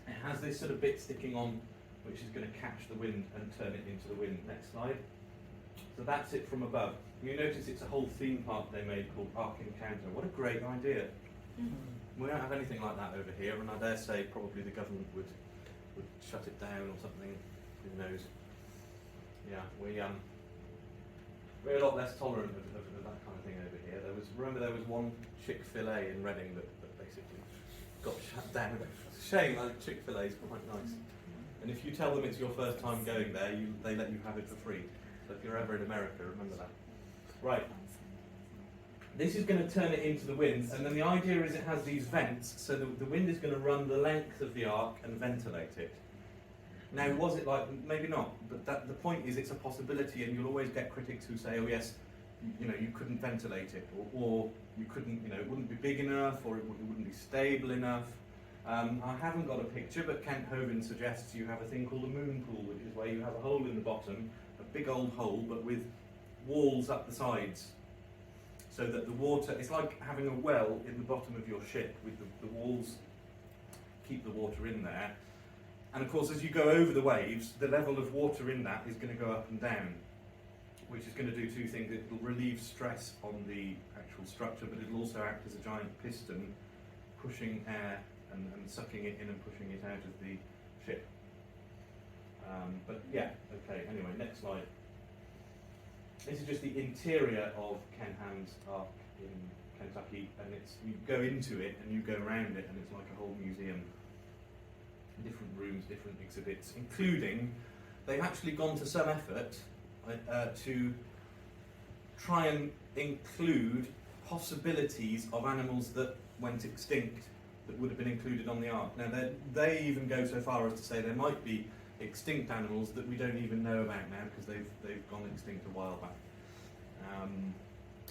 [SPEAKER 1] It has this sort of bit sticking on which is going to catch the wind and turn it into the wind. Next slide. So that's it from above. You notice it's a whole theme park they made called Ark Encounter. What a great idea. We don't have anything like that over here, and I dare say probably the government would shut it down or something. Who knows? Yeah, we're a lot less tolerant of that kind of thing over here. Remember there was one Chick-fil-A in Reading that basically got shut down. It's a shame, like Chick-fil-A is quite nice. And if you tell them it's your first time going there, they let you have it for free. So if you're ever in America, remember that. Right. This is going to turn it into the wind, and then the idea is it has these vents, so the wind is going to run the length of the Ark and ventilate it. Now, was it like, maybe not, but the point is it's a possibility, and you'll always get critics who say, oh yes, you couldn't ventilate it, or you couldn't, it wouldn't be big enough, or it wouldn't be stable enough. I haven't got a picture, but Kent Hovind suggests you have a thing called a moon pool, which is where you have a hole in the bottom, a big old hole, but with walls up the sides, so that the water, it's like having a well in the bottom of your ship, with the walls keep the water in there. And of course, as you go over the waves, the level of water in that is going to go up and down, which is going to do two things. It will relieve stress on the actual structure, but it'll also act as a giant piston, pushing air and sucking it in and pushing it out of the ship. But yeah, okay, anyway, next slide. This is just the interior of Ken Ham's Ark in Kentucky, and you go into it and you go around it, and it's like a whole museum. Different rooms, different exhibits, including, they've actually gone to some effort to try and include possibilities of animals that went extinct that would have been included on the Ark. Now, they even go so far as to say there might be extinct animals that we don't even know about now because they've gone extinct a while back.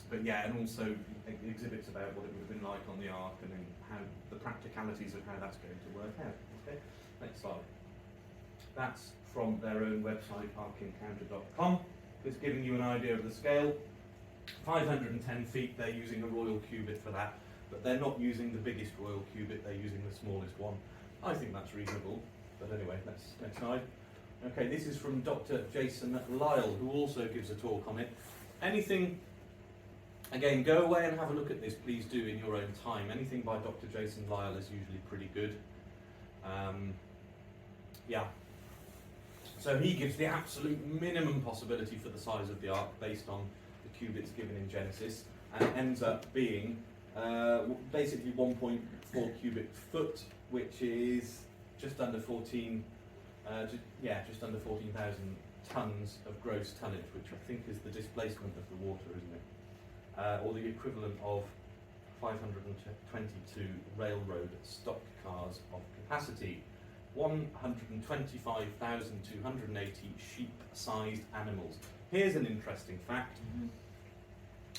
[SPEAKER 1] But yeah, and also exhibits about what it would have been like on the Ark and then how the practicalities of how that's going to work out. Okay, next slide. That's from their own website, arkencounter.com. It's giving you an idea of the scale. 510 feet, they're using a royal cubit for that, but they're not using the biggest royal cubit, they're using the smallest one. I think that's reasonable, but anyway, next slide. Okay, this is from Dr. Jason Lyle, who also gives a talk on it. Anything, again, go away and have a look at this, please do, in your own time. Anything by Dr. Jason Lyle is usually pretty good. Yeah. So he gives the absolute minimum possibility for the size of the Ark based on the cubits given in Genesis, and it ends up being basically 1.4 cubic foot, which is just under 14, just under 14,000 tons of gross tonnage, which I think is the displacement of the water, isn't it? Or the equivalent of 522 railroad stock cars of capacity. 125,280 sheep-sized animals. Here's an interesting fact.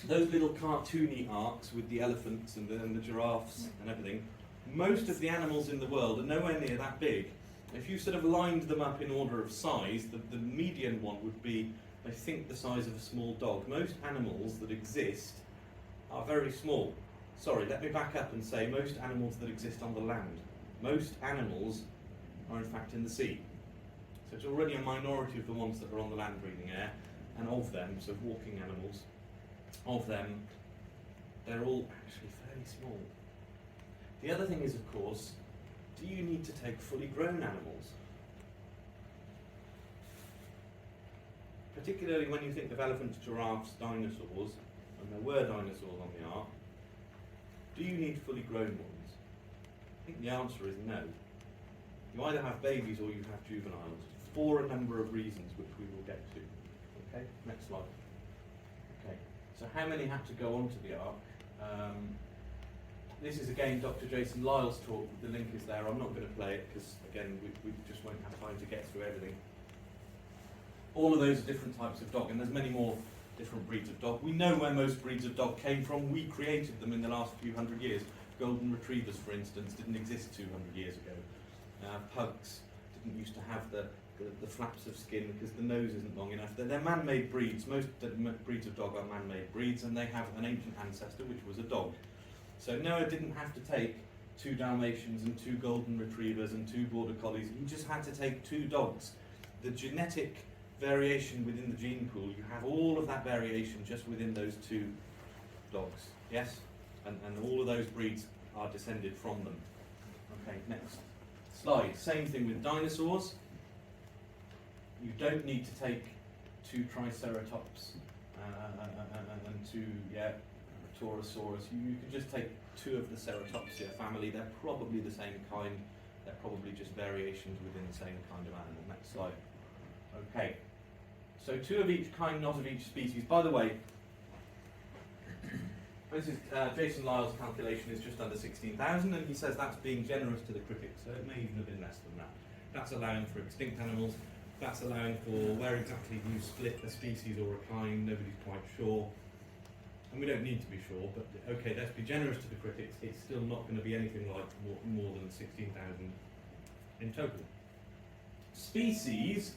[SPEAKER 1] Those little cartoony arcs with the elephants and the giraffes and everything, most of the animals in the world are nowhere near that big. If you sort of lined them up in order of size, the median one would be, I think, the size of a small dog. Most animals that exist are very small. Sorry, let me back up and say most animals that exist on the land. Most animals are in fact in the sea. So it's already a minority of the ones that are on the land breathing air, and of them, so walking animals, of them, they're all actually fairly small. The other thing is, of course, do you need to take fully grown animals? Particularly when you think of elephants, giraffes, dinosaurs, and there were dinosaurs on the Ark, do you need fully grown ones? I think the answer is no. You either have babies or you have juveniles, for a number of reasons which we will get to. Okay, next slide. Okay, so how many had to go onto the ark? This is again Dr. Jason Lyle's talk. The link is there. I'm not going to play it because again we just won't have time to get through everything. All of those are different types of dog, and there's many more different breeds of dog. We know where most breeds of dog came from. We created them in the last few hundred years. Golden retrievers, for instance, didn't exist 200 years ago. Pugs didn't used to have the flaps of skin because the nose isn't long enough. They're man-made breeds. Most breeds of dog are man-made breeds, and they have an ancient ancestor which was a dog. So Noah didn't have to take 2 Dalmatians and 2 Golden Retrievers and 2 Border Collies. He just had to take 2 dogs. The genetic variation within the gene pool, you have all of that variation just within those 2 dogs. Yes? And all of those breeds are descended from them. Okay, next slide. Same thing with dinosaurs. You don't need to take 2 Triceratops and 2, Torosaurus. You can just take 2 of the Ceratopsia family. They're probably the same kind. They're probably just variations within the same kind of animal. Next slide. Okay. So 2 of each kind, not of each species. By the way, this is Jason Lyle's calculation is just under 16,000, and he says that's being generous to the critics, so it may even have been less than that. That's allowing for extinct animals. That's allowing for where exactly you split a species or a kind. Nobody's quite sure. And we don't need to be sure, but okay, let's be generous to the critics. It's still not going to be anything like more than 16,000 in total. Species,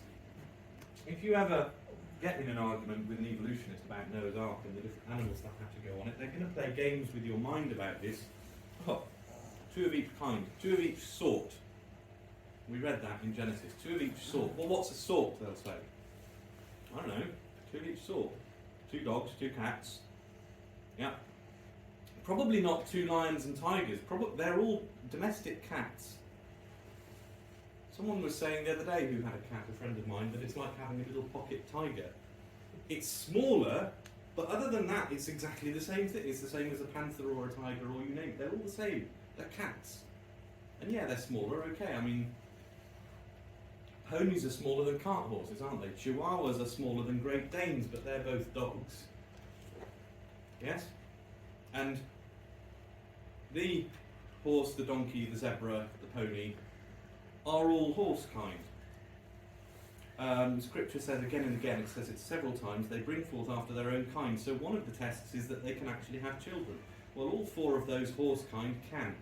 [SPEAKER 1] if you ever get in an argument with an evolutionist about Noah's Ark and the different animals that have to go on it, they're going to play games with your mind about this. Oh, 2 of each kind, 2 of each sort. We read that in Genesis, 2 of each sort. Well, what's a sort, they'll say? I don't know, 2 of each sort. 2 dogs, 2 cats. Yeah. Probably not 2 lions and tigers. They're all domestic cats. Someone was saying the other day who had a cat, a friend of mine, that it's like having a little pocket tiger. It's smaller, but other than that, it's exactly the same thing. It's the same as a panther or a tiger or you name it. They're all the same. They're cats. And yeah, they're smaller, okay. I mean, ponies are smaller than cart horses, aren't they? Chihuahuas are smaller than Great Danes, but they're both dogs. Yes? And the horse, the donkey, the zebra, the pony are all horse kind. Scripture says again and again, it says it several times, they bring forth after their own kind. So one of the tests is that they can actually have children. Well, all 4 of those horse kind can.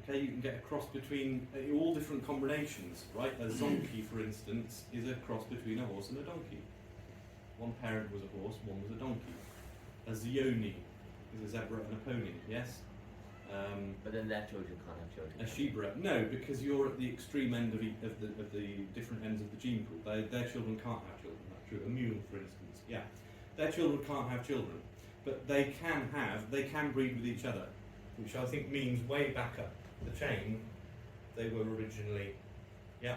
[SPEAKER 1] Okay, you can get a cross between all different combinations, right? A zonkey, for instance, is a cross between a horse and a donkey. One parent was a horse, one was a donkey. A Zioni is a zebra and a pony, yes?
[SPEAKER 4] But then their children can't have children.
[SPEAKER 1] A Shebra, no, because you're at the extreme end of the different ends of the gene pool. Their children can't have children, that's true. A mule, for instance, yeah. Their children can't have children, but they can breed with each other, which I think means way back up the chain, they were originally, yeah.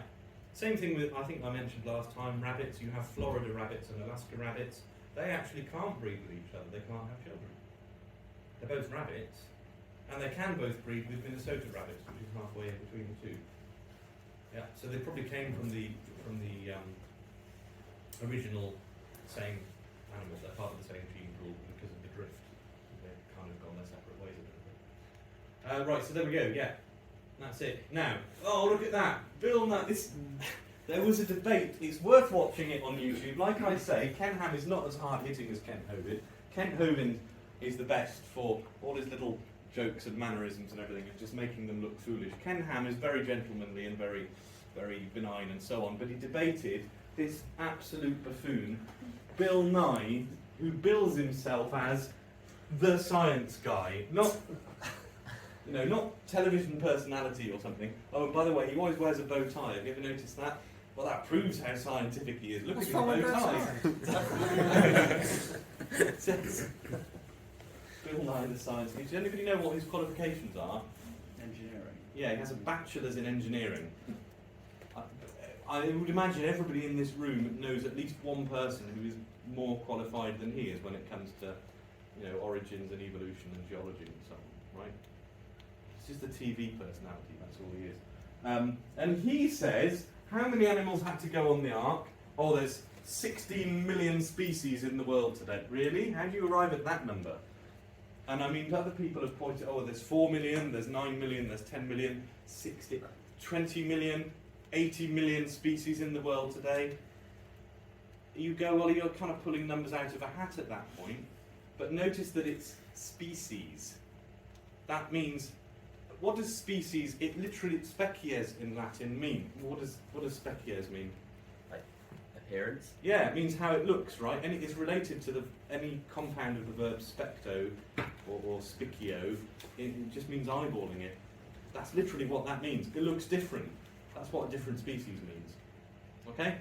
[SPEAKER 1] Same thing with, I think I mentioned last time, rabbits. You have Florida rabbits and Alaska rabbits. They actually can't breed with each other, they can't have children. They're both rabbits, and they can both breed with Minnesota rabbits, which is halfway in between the 2. Yeah, so they probably came from the original same animals. They're part of the same gene pool because of the drift. They've kind of gone their separate ways a little bit. Right, so there we go. Yeah, that's it. Now, oh look at that, Bill. This. There was a debate. It's worth watching it on YouTube. Like I say, Ken Ham is not as hard hitting as Kent Hovind. Kent Hovind is the best for all his little jokes and mannerisms and everything, and just making them look foolish. Ken Ham is very gentlemanly and very, very benign and so on. But he debated this absolute buffoon, Bill Nye, who bills himself as the science guy, not television personality or something. Oh, and by the way, he always wears a bow tie. Have you ever noticed that? Well, that proves how scientific he is. Look at his bow tie. It says, Bill Nye, the science guy. Does anybody know what his qualifications are?
[SPEAKER 2] Engineering.
[SPEAKER 1] Yeah, he has a bachelor's in engineering. I would imagine everybody in this room knows at least one person who is more qualified than he is when it comes to, origins and evolution and geology and so on, right? He's just a TV personality, that's all he is. And he says, how many animals had to go on the ark? Oh, there's 16 million species in the world today. Really? How do you arrive at that number? And I mean, other people have pointed, oh, there's 4 million, there's 9 million, there's 10 million, 60, 20 million, 80 million species in the world today. You go, well, you're kind of pulling numbers out of a hat at that point. But notice that it's species. That means, what does species, it literally, species in Latin mean? What does species mean?
[SPEAKER 4] Like appearance?
[SPEAKER 1] Yeah, it means how it looks, right? And it is related to any compound of the verb specto or spicio. It just means eyeballing it. That's literally what that means. It looks different. That's what a different species means. Okay?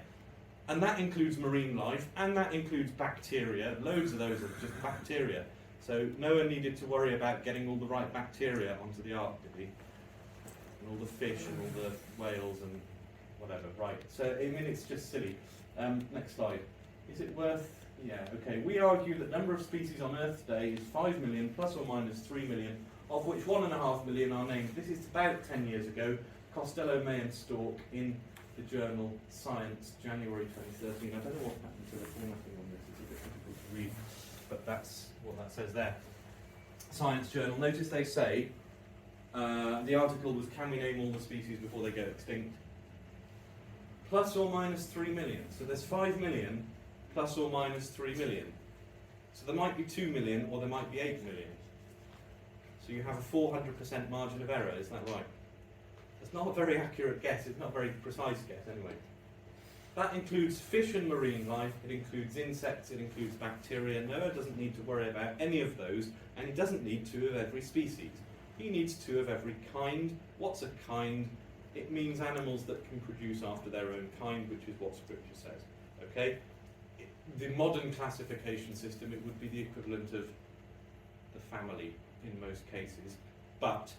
[SPEAKER 1] And that includes marine life, and that includes bacteria. Loads of those are just bacteria. So Noah needed to worry about getting all the right bacteria onto the ark, did he? And all the fish and all the whales and whatever. Right. So I mean, it's just silly. Next slide. Is it worth? Yeah. Okay. We argue that number of species on Earth today is 5 million plus or minus 3 million, of which 1.5 million are named. This is about 10 years ago. Costello, May and Stork in the journal Science, January 2013. I don't know what happened to the formatting on this. It's a bit difficult to read, but that's what that says there. Science journal. Notice they say the article was, can we name all the species before they go extinct? Plus or minus 3 million. So there's 5 million plus or minus 3 million. So there might be 2 million or there might be 8 million. So you have a 400% margin of error, is that right? It's not a very accurate guess, it's not a very precise guess anyway. That includes fish and marine life, it includes insects, it includes bacteria. Noah doesn't need to worry about any of those, and he doesn't need 2 of every species. He needs 2 of every kind. What's a kind? It means animals that can produce after their own kind, which is what Scripture says. Okay? The modern classification system, it would be the equivalent of the family in most cases, but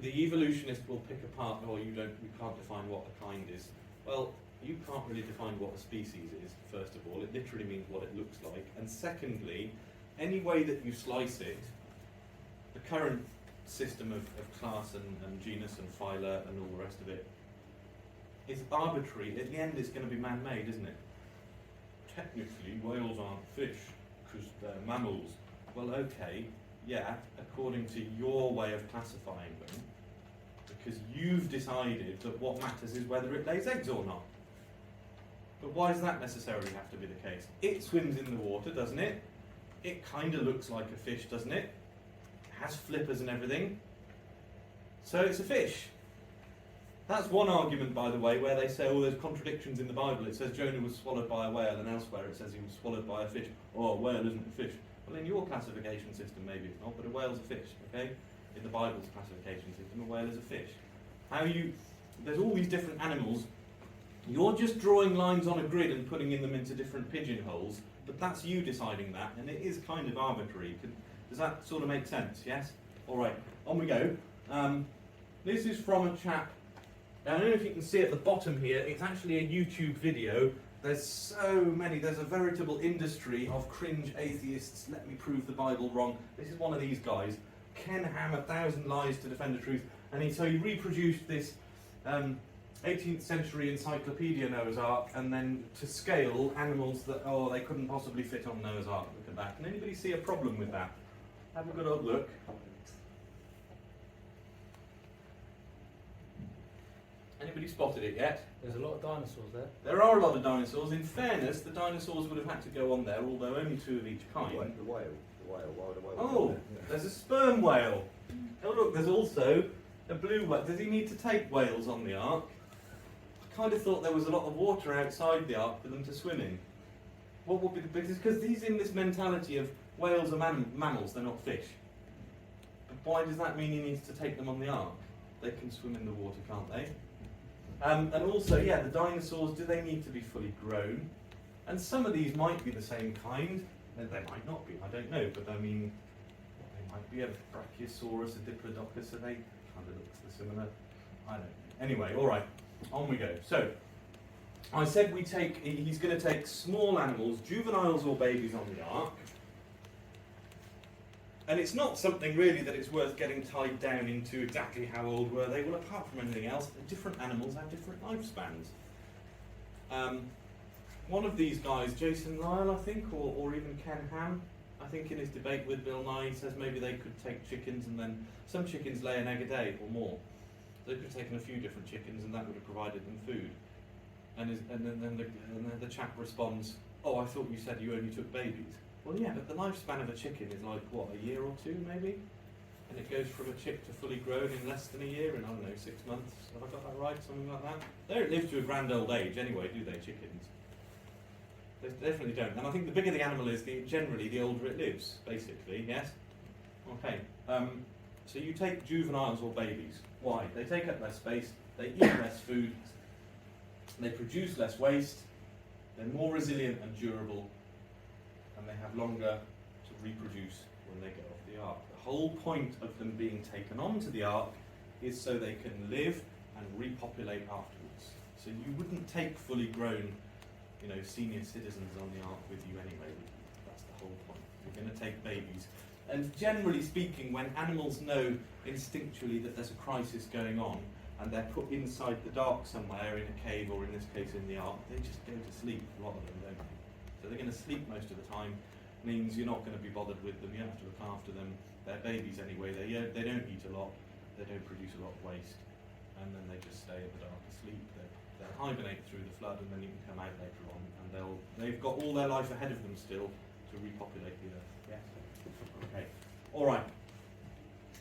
[SPEAKER 1] the evolutionist will pick apart, oh, you can't define what a kind is. Well, you can't really define what a species is, first of all. It literally means what it looks like. And secondly, any way that you slice it, the current system of class and genus and phyla and all the rest of it is arbitrary. At the end, it's going to be man-made, isn't it? Technically, whales aren't fish because they're mammals. Well, okay. Yeah, according to your way of classifying them, because you've decided that what matters is whether it lays eggs or not. But why does that necessarily have to be the case? It swims in the water, doesn't it? It kind of looks like a fish, doesn't it? It has flippers and everything. So it's a fish. That's one argument, by the way, where they say, oh, there's contradictions in the Bible. It says Jonah was swallowed by a whale, and elsewhere it says he was swallowed by a fish. Oh, a whale isn't a fish. Well, in your classification system, maybe it's not, but a whale's a fish, okay? In the Bible's classification system, a whale is a fish. There's all these different animals. You're just drawing lines on a grid and putting them into different pigeonholes, but that's you deciding that, and it is kind of arbitrary. Does that sort of make sense, yes? All right, on we go. This is from a chap, I don't know if you can see at the bottom here, it's actually a YouTube video. There's so many, there's a veritable industry of cringe atheists, let me prove the Bible wrong. This is one of these guys, Ken Ham, 1,000 Lies to Defend the Truth, and he reproduced this 18th century encyclopedia Noah's Ark, and then to scale animals that, oh, they couldn't possibly fit on Noah's Ark. Look at that. Can anybody see a problem with that? Have a good old look. Anybody spotted it yet?
[SPEAKER 3] There's a lot of dinosaurs there.
[SPEAKER 1] There are a lot of dinosaurs. In fairness, the dinosaurs would have had to go on there, although only 2 of each kind.
[SPEAKER 5] The whale. Why the whale?
[SPEAKER 1] Oh, there's a sperm whale. Oh look, there's also a blue whale. Does he need to take whales on the ark? I kind of thought there was a lot of water outside the ark for them to swim in. What would be the biggest? Because he's in this mentality of whales are mammals, they're not fish. But why does that mean he needs to take them on the ark? They can swim in the water, can't they? And also, yeah, the dinosaurs, do they need to be fully grown? And some of these might be the same kind, and they might not be, I don't know, but I mean, they might be a Brachiosaurus, a Diplodocus, so they kind of look similar. I don't know. Anyway, all right, on we go. So, I said he's going to take small animals, juveniles or babies on the ark, And it's not something really that it's worth getting tied down into exactly how old were they. Well, apart from anything else, different animals have different lifespans. One of these guys, Jason Lyle, I think, or even Ken Ham, I think in his debate with Bill Nye, says maybe they could take chickens and then some chickens lay an egg a day or more. They could have taken a few different chickens and that would have provided them food. And then the chap responds, "Oh, I thought you said you only took babies." Well, yeah, but the lifespan of a chicken is like, what, a year or two maybe? And it goes from a chick to fully grown in less than a year, in, I don't know, 6 months. Have I got that right? Something like that? They don't live to a grand old age anyway, do they, chickens? They definitely don't. And I think the bigger the animal is, generally the older it lives, basically, yes? Okay, so you take juveniles or babies. Why? They take up less space, they eat less food, they produce less waste, they're more resilient and durable, and they have longer to reproduce when they get off the ark. The whole point of them being taken onto the ark is so they can live and repopulate afterwards. So you wouldn't take fully grown, senior citizens on the ark with you anyway. That's the whole point. You're going to take babies. And generally speaking, when animals know instinctually that there's a crisis going on, and they're put inside the dark somewhere in a cave, or in this case in the ark, they just go to sleep, a lot of them, don't they? So they're going to sleep most of the time, means you're not going to be bothered with them, you don't have to look after them. They're babies anyway, they don't eat a lot, they don't produce a lot of waste, and then they just stay in the dark asleep. They'll hibernate through the flood, and then you can come out later on, and they've got all their life ahead of them still to repopulate the earth. Yes? Okay. Alright.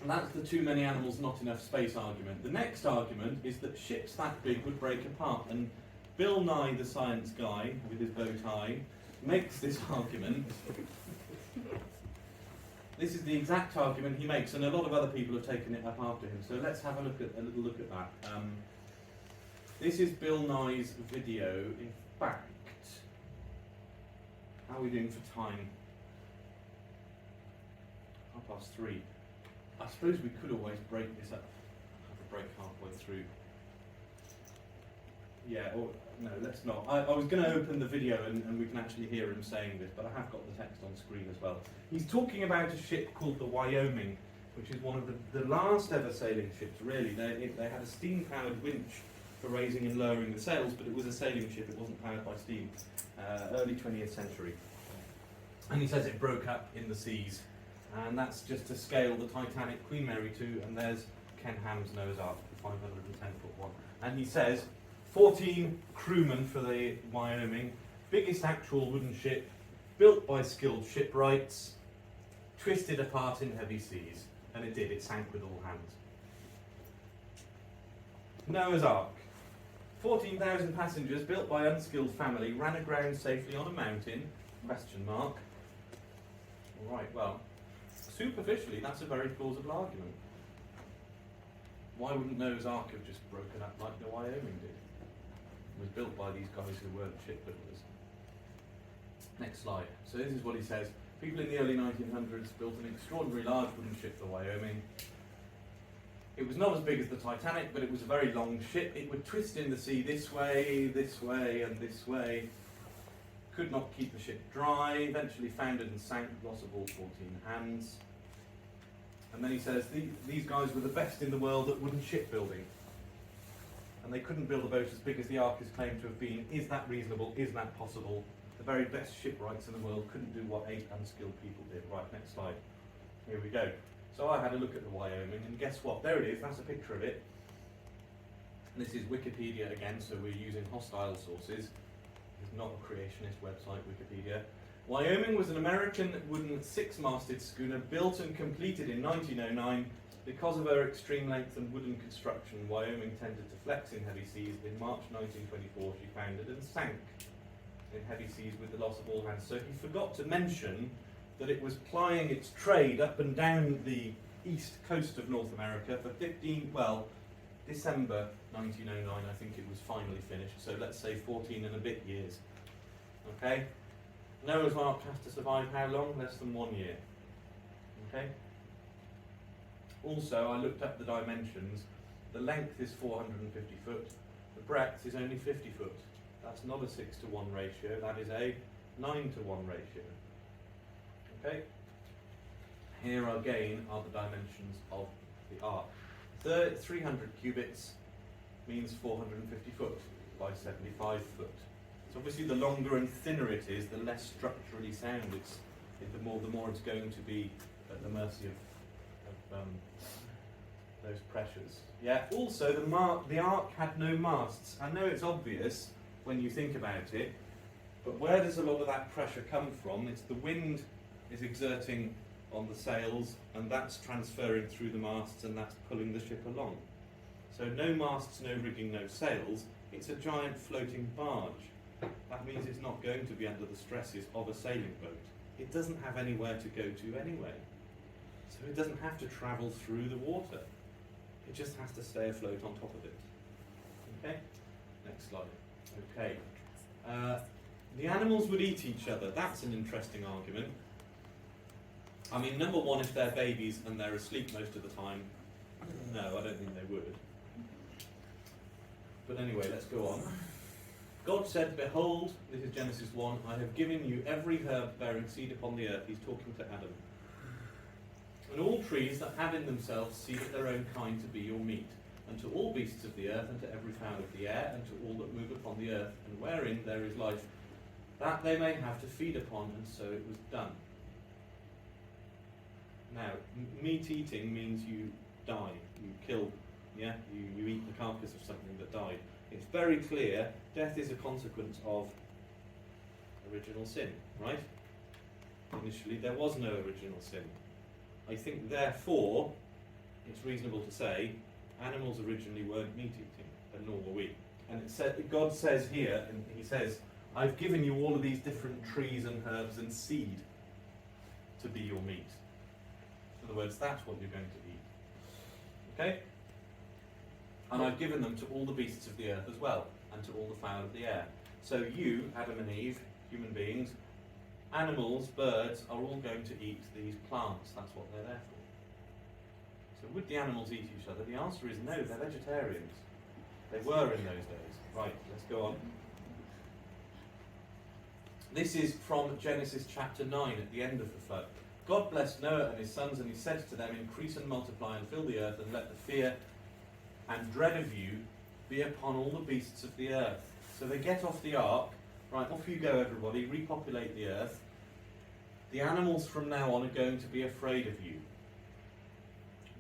[SPEAKER 1] And that's the too many animals, not enough space argument. The next argument is that ships that big would break apart, and Bill Nye, the science guy, with his bow tie, makes this argument. This is the exact argument he makes, and a lot of other people have taken it up after him. So let's have a little look at that. This is Bill Nye's video. In fact, how are we doing for time? 3:30. I suppose we could always break this up. Have a break halfway through. Yeah, or no, let's not. I was going to open the video and we can actually hear him saying this, but I have got the text on screen as well. He's talking about a ship called the Wyoming, which is one of the last ever sailing ships, really. They had a steam-powered winch for raising and lowering the sails, but it was a sailing ship, it wasn't powered by steam. Early 20th century. And he says it broke up in the seas. And that's just to scale the Titanic Queen Mary 2, and there's Ken Ham's Noah's Ark, the 510-foot one. And he says, 14 crewmen for the Wyoming, biggest actual wooden ship, built by skilled shipwrights, twisted apart in heavy seas. And it did, it sank with all hands. Noah's Ark, 14,000 passengers, built by unskilled family, ran aground safely on a mountain, question mark. All right, well, superficially, that's a very plausible argument. Why wouldn't Noah's Ark have just broken up like the Wyoming did? It was built by these guys who weren't shipbuilders. Next slide. So this is what he says. People in the early 1900s built an extraordinary large wooden ship, the Wyoming. It was not as big as the Titanic, but it was a very long ship. It would twist in the sea this way, and this way. Could not keep the ship dry, eventually foundered and sank, loss of all 14 hands. And then he says, these guys were the best in the world at wooden shipbuilding. And they couldn't build a boat as big as the Ark is claimed to have been. Is that reasonable? Is that possible? The very best shipwrights in the world couldn't do what 8 unskilled people did. Right, next slide. Here we go. So I had a look at the Wyoming, and guess what? There it is, that's a picture of it. And this is Wikipedia again, so we're using hostile sources. It's not a creationist website, Wikipedia. Wyoming was an American wooden 6-masted schooner built and completed in 1909. Because of her extreme length and wooden construction, Wyoming tended to flex in heavy seas. In March 1924, she foundered and sank in heavy seas with the loss of all hands. So he forgot to mention that it was plying its trade up and down the east coast of North America for December 1909, I think it was finally finished. So let's say 14 and a bit years. Okay? Noah's Ark has to survive how long? Less than 1 year. Okay? Also, I looked up the dimensions. The length is 450 foot. The breadth is only 50 foot. That's not a 6-to-1 ratio. That is a 9-to-1 ratio. Okay? here again are the dimensions of the ark. 300 cubits means 450 foot by 75 foot. So obviously the longer and thinner it is, the less structurally sound the more it's going to be at the mercy of those pressures. Yeah. Also, the ark had no masts. I know it's obvious when you think about it, but where does a lot of that pressure come from? It's the wind is exerting on the sails, and that's transferring through the masts, and that's pulling the ship along. So no masts, no rigging, no sails. It's a giant floating barge. That means it's not going to be under the stresses of a sailing boat. It doesn't have anywhere to go to anyway. So it doesn't have to travel through the water. It just has to stay afloat on top of it. Okay? Next slide. Okay. The animals would eat each other. That's an interesting argument. I mean, number one, if they're babies and they're asleep most of the time, no, I don't think they would. But anyway, let's go on. God said, behold, this is Genesis 1, I have given you every herb bearing seed upon the earth. He's talking to Adam. And all trees that have in themselves seed of their own kind to be your meat, and to all beasts of the earth, and to every fowl of the air, and to all that move upon the earth, and wherein there is life, that they may have to feed upon, and so it was done. Now, meat eating means you die, you kill, yeah, you eat the carcass of something that died. It's very clear, death is a consequence of original sin, right? Initially, there was no original sin. I think, therefore, it's reasonable to say animals originally weren't meat eating, and nor were we. And it said, God says here, and he says, I've given you all of these different trees and herbs and seed to be your meat. In other words, that's what you're going to eat. Okay? And I've given them to all the beasts of the earth as well, and to all the fowl of the air. So you, Adam and Eve, human beings, animals, birds, are all going to eat these plants. That's what they're there for. So would the animals eat each other? The answer is no, they're vegetarians. They were in those days. Right, let's go on. This is from Genesis chapter 9, at the end of the flood. God blessed Noah and his sons, and he said to them, increase and multiply and fill the earth, and let the fear and dread of you be upon all the beasts of the earth. So they get off the ark. Right, off you go, everybody, repopulate the earth. The animals from now on are going to be afraid of you.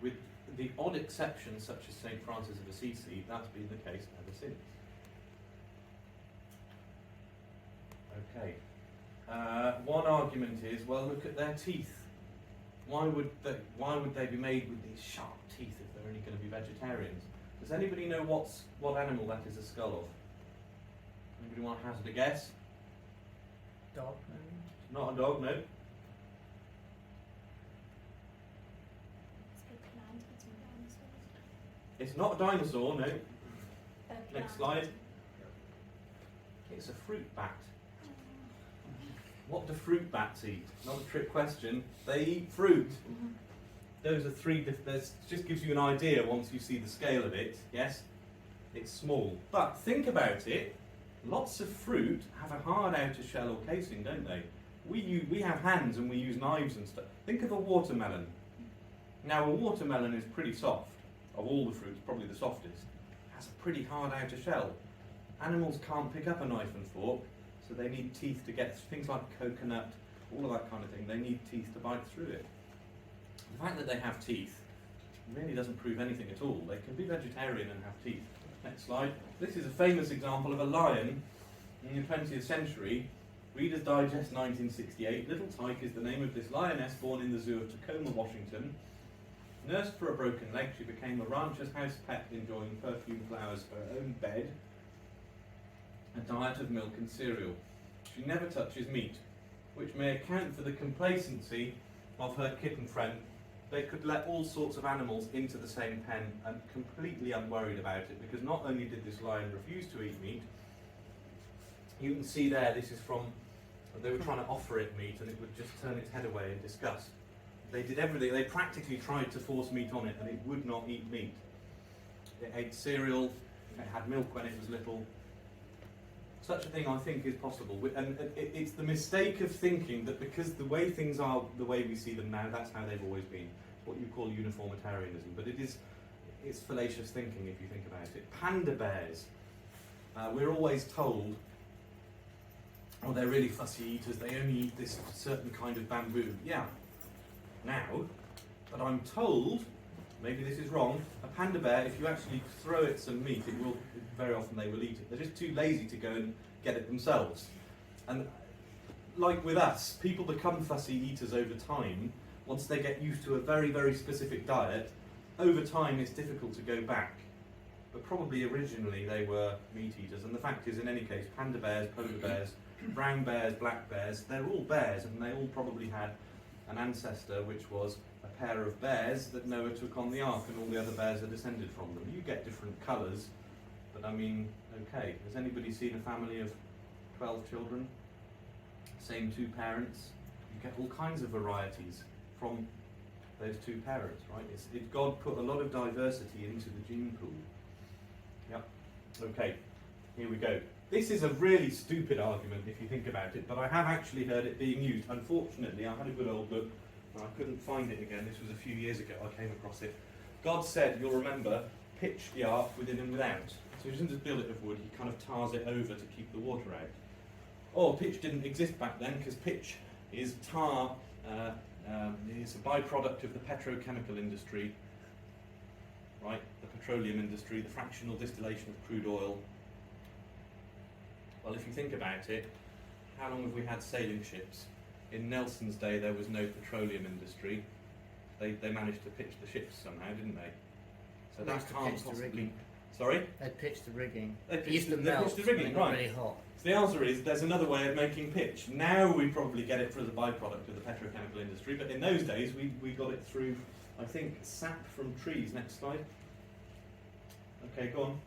[SPEAKER 1] With the odd exceptions, such as St. Francis of Assisi, that's been the case ever since. Okay. One argument is, well, look at their teeth. Why would they be made with these sharp teeth if they're only going to be vegetarians? Does anybody know what animal that is a skull of? Anybody want to hazard a guess?
[SPEAKER 3] Dog, maybe?
[SPEAKER 1] Not a dog, no. It's not a dinosaur, no. Next slide. It's a fruit bat. What do fruit bats eat? Not a trick question. They eat fruit. Those are three this just gives you an idea once you see the scale of it, yes? It's small. But think about it. Lots of fruit have a hard outer shell or casing, don't they? We have hands and we use knives and stuff. Think of a watermelon. Now, a watermelon is pretty soft. Of all the fruits, probably the softest. It has a pretty hard outer shell. Animals can't pick up a knife and fork, so they need teeth to get things like coconut, all of that kind of thing. They need teeth to bite through it. The fact that they have teeth really doesn't prove anything at all. They can be vegetarian and have teeth. Next slide. This is a famous example of a lion in the 20th century. Reader's Digest 1968. Little Tyke is the name of this lioness born in the zoo of Tacoma, Washington. Nursed for a broken leg, she became a rancher's house pet, enjoying perfumed flowers for her own bed, a diet of milk and cereal. She never touches meat, which may account for the complacency of her kitten friend. They could let all sorts of animals into the same pen and completely unworried about it, because not only did this lion refuse to eat meat, you can see there, this is from, they were trying to offer it meat and it would just turn its head away in disgust. They did everything, they practically tried to force meat on it and it would not eat meat. It ate cereal, it had milk when it was little. Such a thing, I think, is possible. And it's the mistake of thinking that because the way things are, the way we see them now, that's how they've always been. It's what you call uniformitarianism. But it's fallacious thinking if you think about it. Panda bears. We're always told, oh, they're really fussy eaters, they only eat this certain kind of bamboo. Yeah, now, but I'm told, maybe this is wrong, a panda bear, if you actually throw it some meat, very often they will eat it. They're just too lazy to go and get it themselves. And like with us, people become fussy eaters over time. Once they get used to a very, very specific diet, over time it's difficult to go back. But probably originally they were meat eaters. And the fact is, in any case, panda bears, polar bears, brown bears, black bears, they're all bears, and they all probably had an ancestor which was a pair of bears that Noah took on the ark, and all the other bears are descended from them. You get different colours, but I mean, okay, has anybody seen a family of 12 children? Same two parents? You get all kinds of varieties from those two parents, right? God put a lot of diversity into the gene pool. Yep. Okay, here we go. This is a really stupid argument if you think about it, but I have actually heard it being used. Unfortunately, I had a good old look, and I couldn't find it again. This was a few years ago I came across it. God said, you'll remember, pitch the ark within and without. So he doesn't just build it of wood, he kind of tars it over to keep the water out. Oh, pitch didn't exist back then, because pitch is tar, it's a byproduct of the petrochemical industry, right? The petroleum industry, the fractional distillation of crude oil. Well, if you think about it, how long have we had sailing ships? In Nelson's day, there was no petroleum industry. They managed to pitch the ships somehow, didn't they? So
[SPEAKER 3] They
[SPEAKER 1] that
[SPEAKER 3] used to
[SPEAKER 1] can't
[SPEAKER 3] pitch the
[SPEAKER 1] possibly.
[SPEAKER 3] rigging.
[SPEAKER 1] Sorry?
[SPEAKER 3] They'd pitch the rigging.
[SPEAKER 1] They
[SPEAKER 3] It used to
[SPEAKER 1] they
[SPEAKER 3] melt
[SPEAKER 1] pitched the rigging,
[SPEAKER 3] when it got
[SPEAKER 1] right?
[SPEAKER 3] really hot.
[SPEAKER 1] So the answer is there's another way of making pitch. Now we probably get it through the byproduct of the petrochemical industry, but in those days we got it through, I think, sap from trees. Next slide. Okay, go on.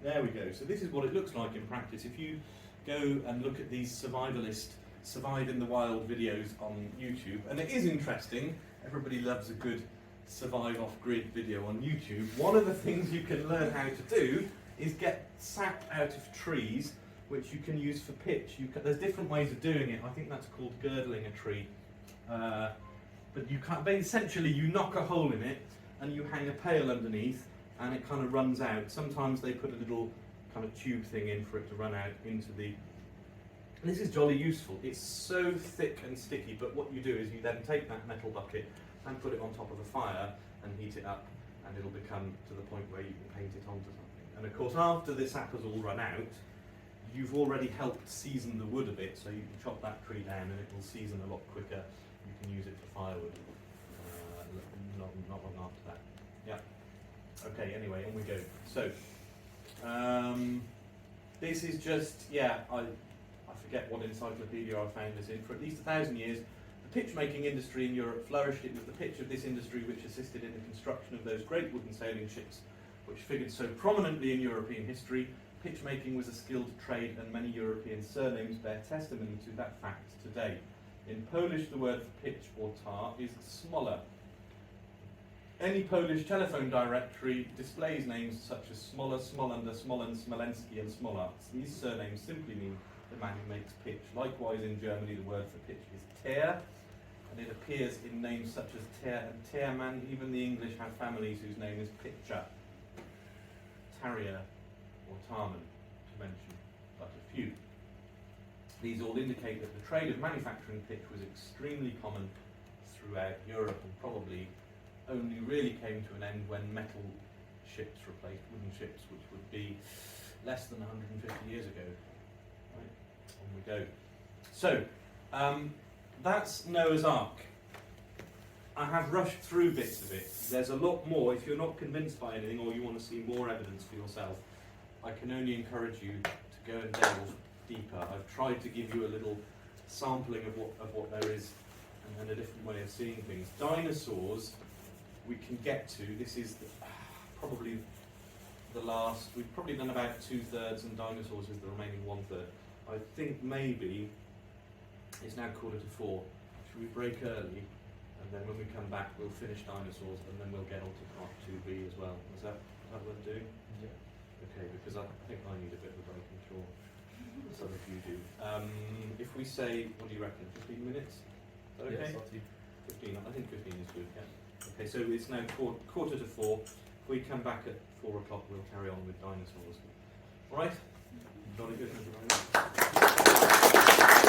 [SPEAKER 1] There we go. So this is what it looks like in practice. If you go and look at these survivalist, survive in the wild videos on YouTube, and it is interesting, everybody loves a good survive off-grid video on YouTube. One of the things you can learn how to do is get sap out of trees, which you can use for pitch. There's different ways of doing it. I think that's called girdling a tree. But you can't. But essentially, you knock a hole in it, and you hang a pail underneath, and it kind of runs out. Sometimes they put a little kind of tube thing in for it to run out into the. And this is jolly useful. It's so thick and sticky, but what you do is you then take that metal bucket and put it on top of a fire and heat it up, and it'll become to the point where you can paint it onto something. And of course, after the sap has all run out, you've already helped season the wood a bit, so you can chop that tree down and it will season a lot quicker. You can use it for firewood not long after that. Yeah. Okay, anyway, on we go. So, this is just, I forget what encyclopedia I found this in. For at least 1,000 years, the pitch-making industry in Europe flourished. It was the pitch of this industry which assisted in the construction of those great wooden sailing ships which figured so prominently in European history. Pitch-making was a skilled trade, and many European surnames bear testimony to that fact today. In Polish, the word for pitch or tar is smola. Any Polish telephone directory displays names such as Smola, Smolander, Smolen, Smolenski and Smolarz. These surnames simply mean the man who makes pitch. Likewise, in Germany, the word for pitch is Teer, and it appears in names such as Teer and Teerman. Even the English have families whose name is Pitcher, Tarrier or Tarman, to mention but a few. These all indicate that the trade of manufacturing pitch was extremely common throughout Europe, and probably only really came to an end when metal ships replaced wooden ships, which would be less than 150 years ago. Right, on we go. So, that's Noah's Ark. I have rushed through bits of it. There's a lot more. If you're not convinced by anything, or you want to see more evidence for yourself, I can only encourage you to go and delve deeper. I've tried to give you a little sampling of what there is, and a different way of seeing things. Dinosaurs, we can get to. This is probably the last. We've probably done about 2/3, and dinosaurs is the remaining 1/3. I think maybe it's now 3:45. Should we break early? And then when we come back, we'll finish dinosaurs, and then we'll get on to part 2B as well. Is that worth doing?
[SPEAKER 5] Yeah.
[SPEAKER 1] Okay, because I think I need a bit of a break, I'm sure some of you do. If we say, what do you reckon, 15 minutes? Is that okay?
[SPEAKER 4] Yes, after you
[SPEAKER 1] 15, I think 15 is good, yeah. Okay, so it's now quarter to 4. If we come back at 4 o'clock, we'll carry on with dinosaurs. Alright? Jolly good, thank you very much.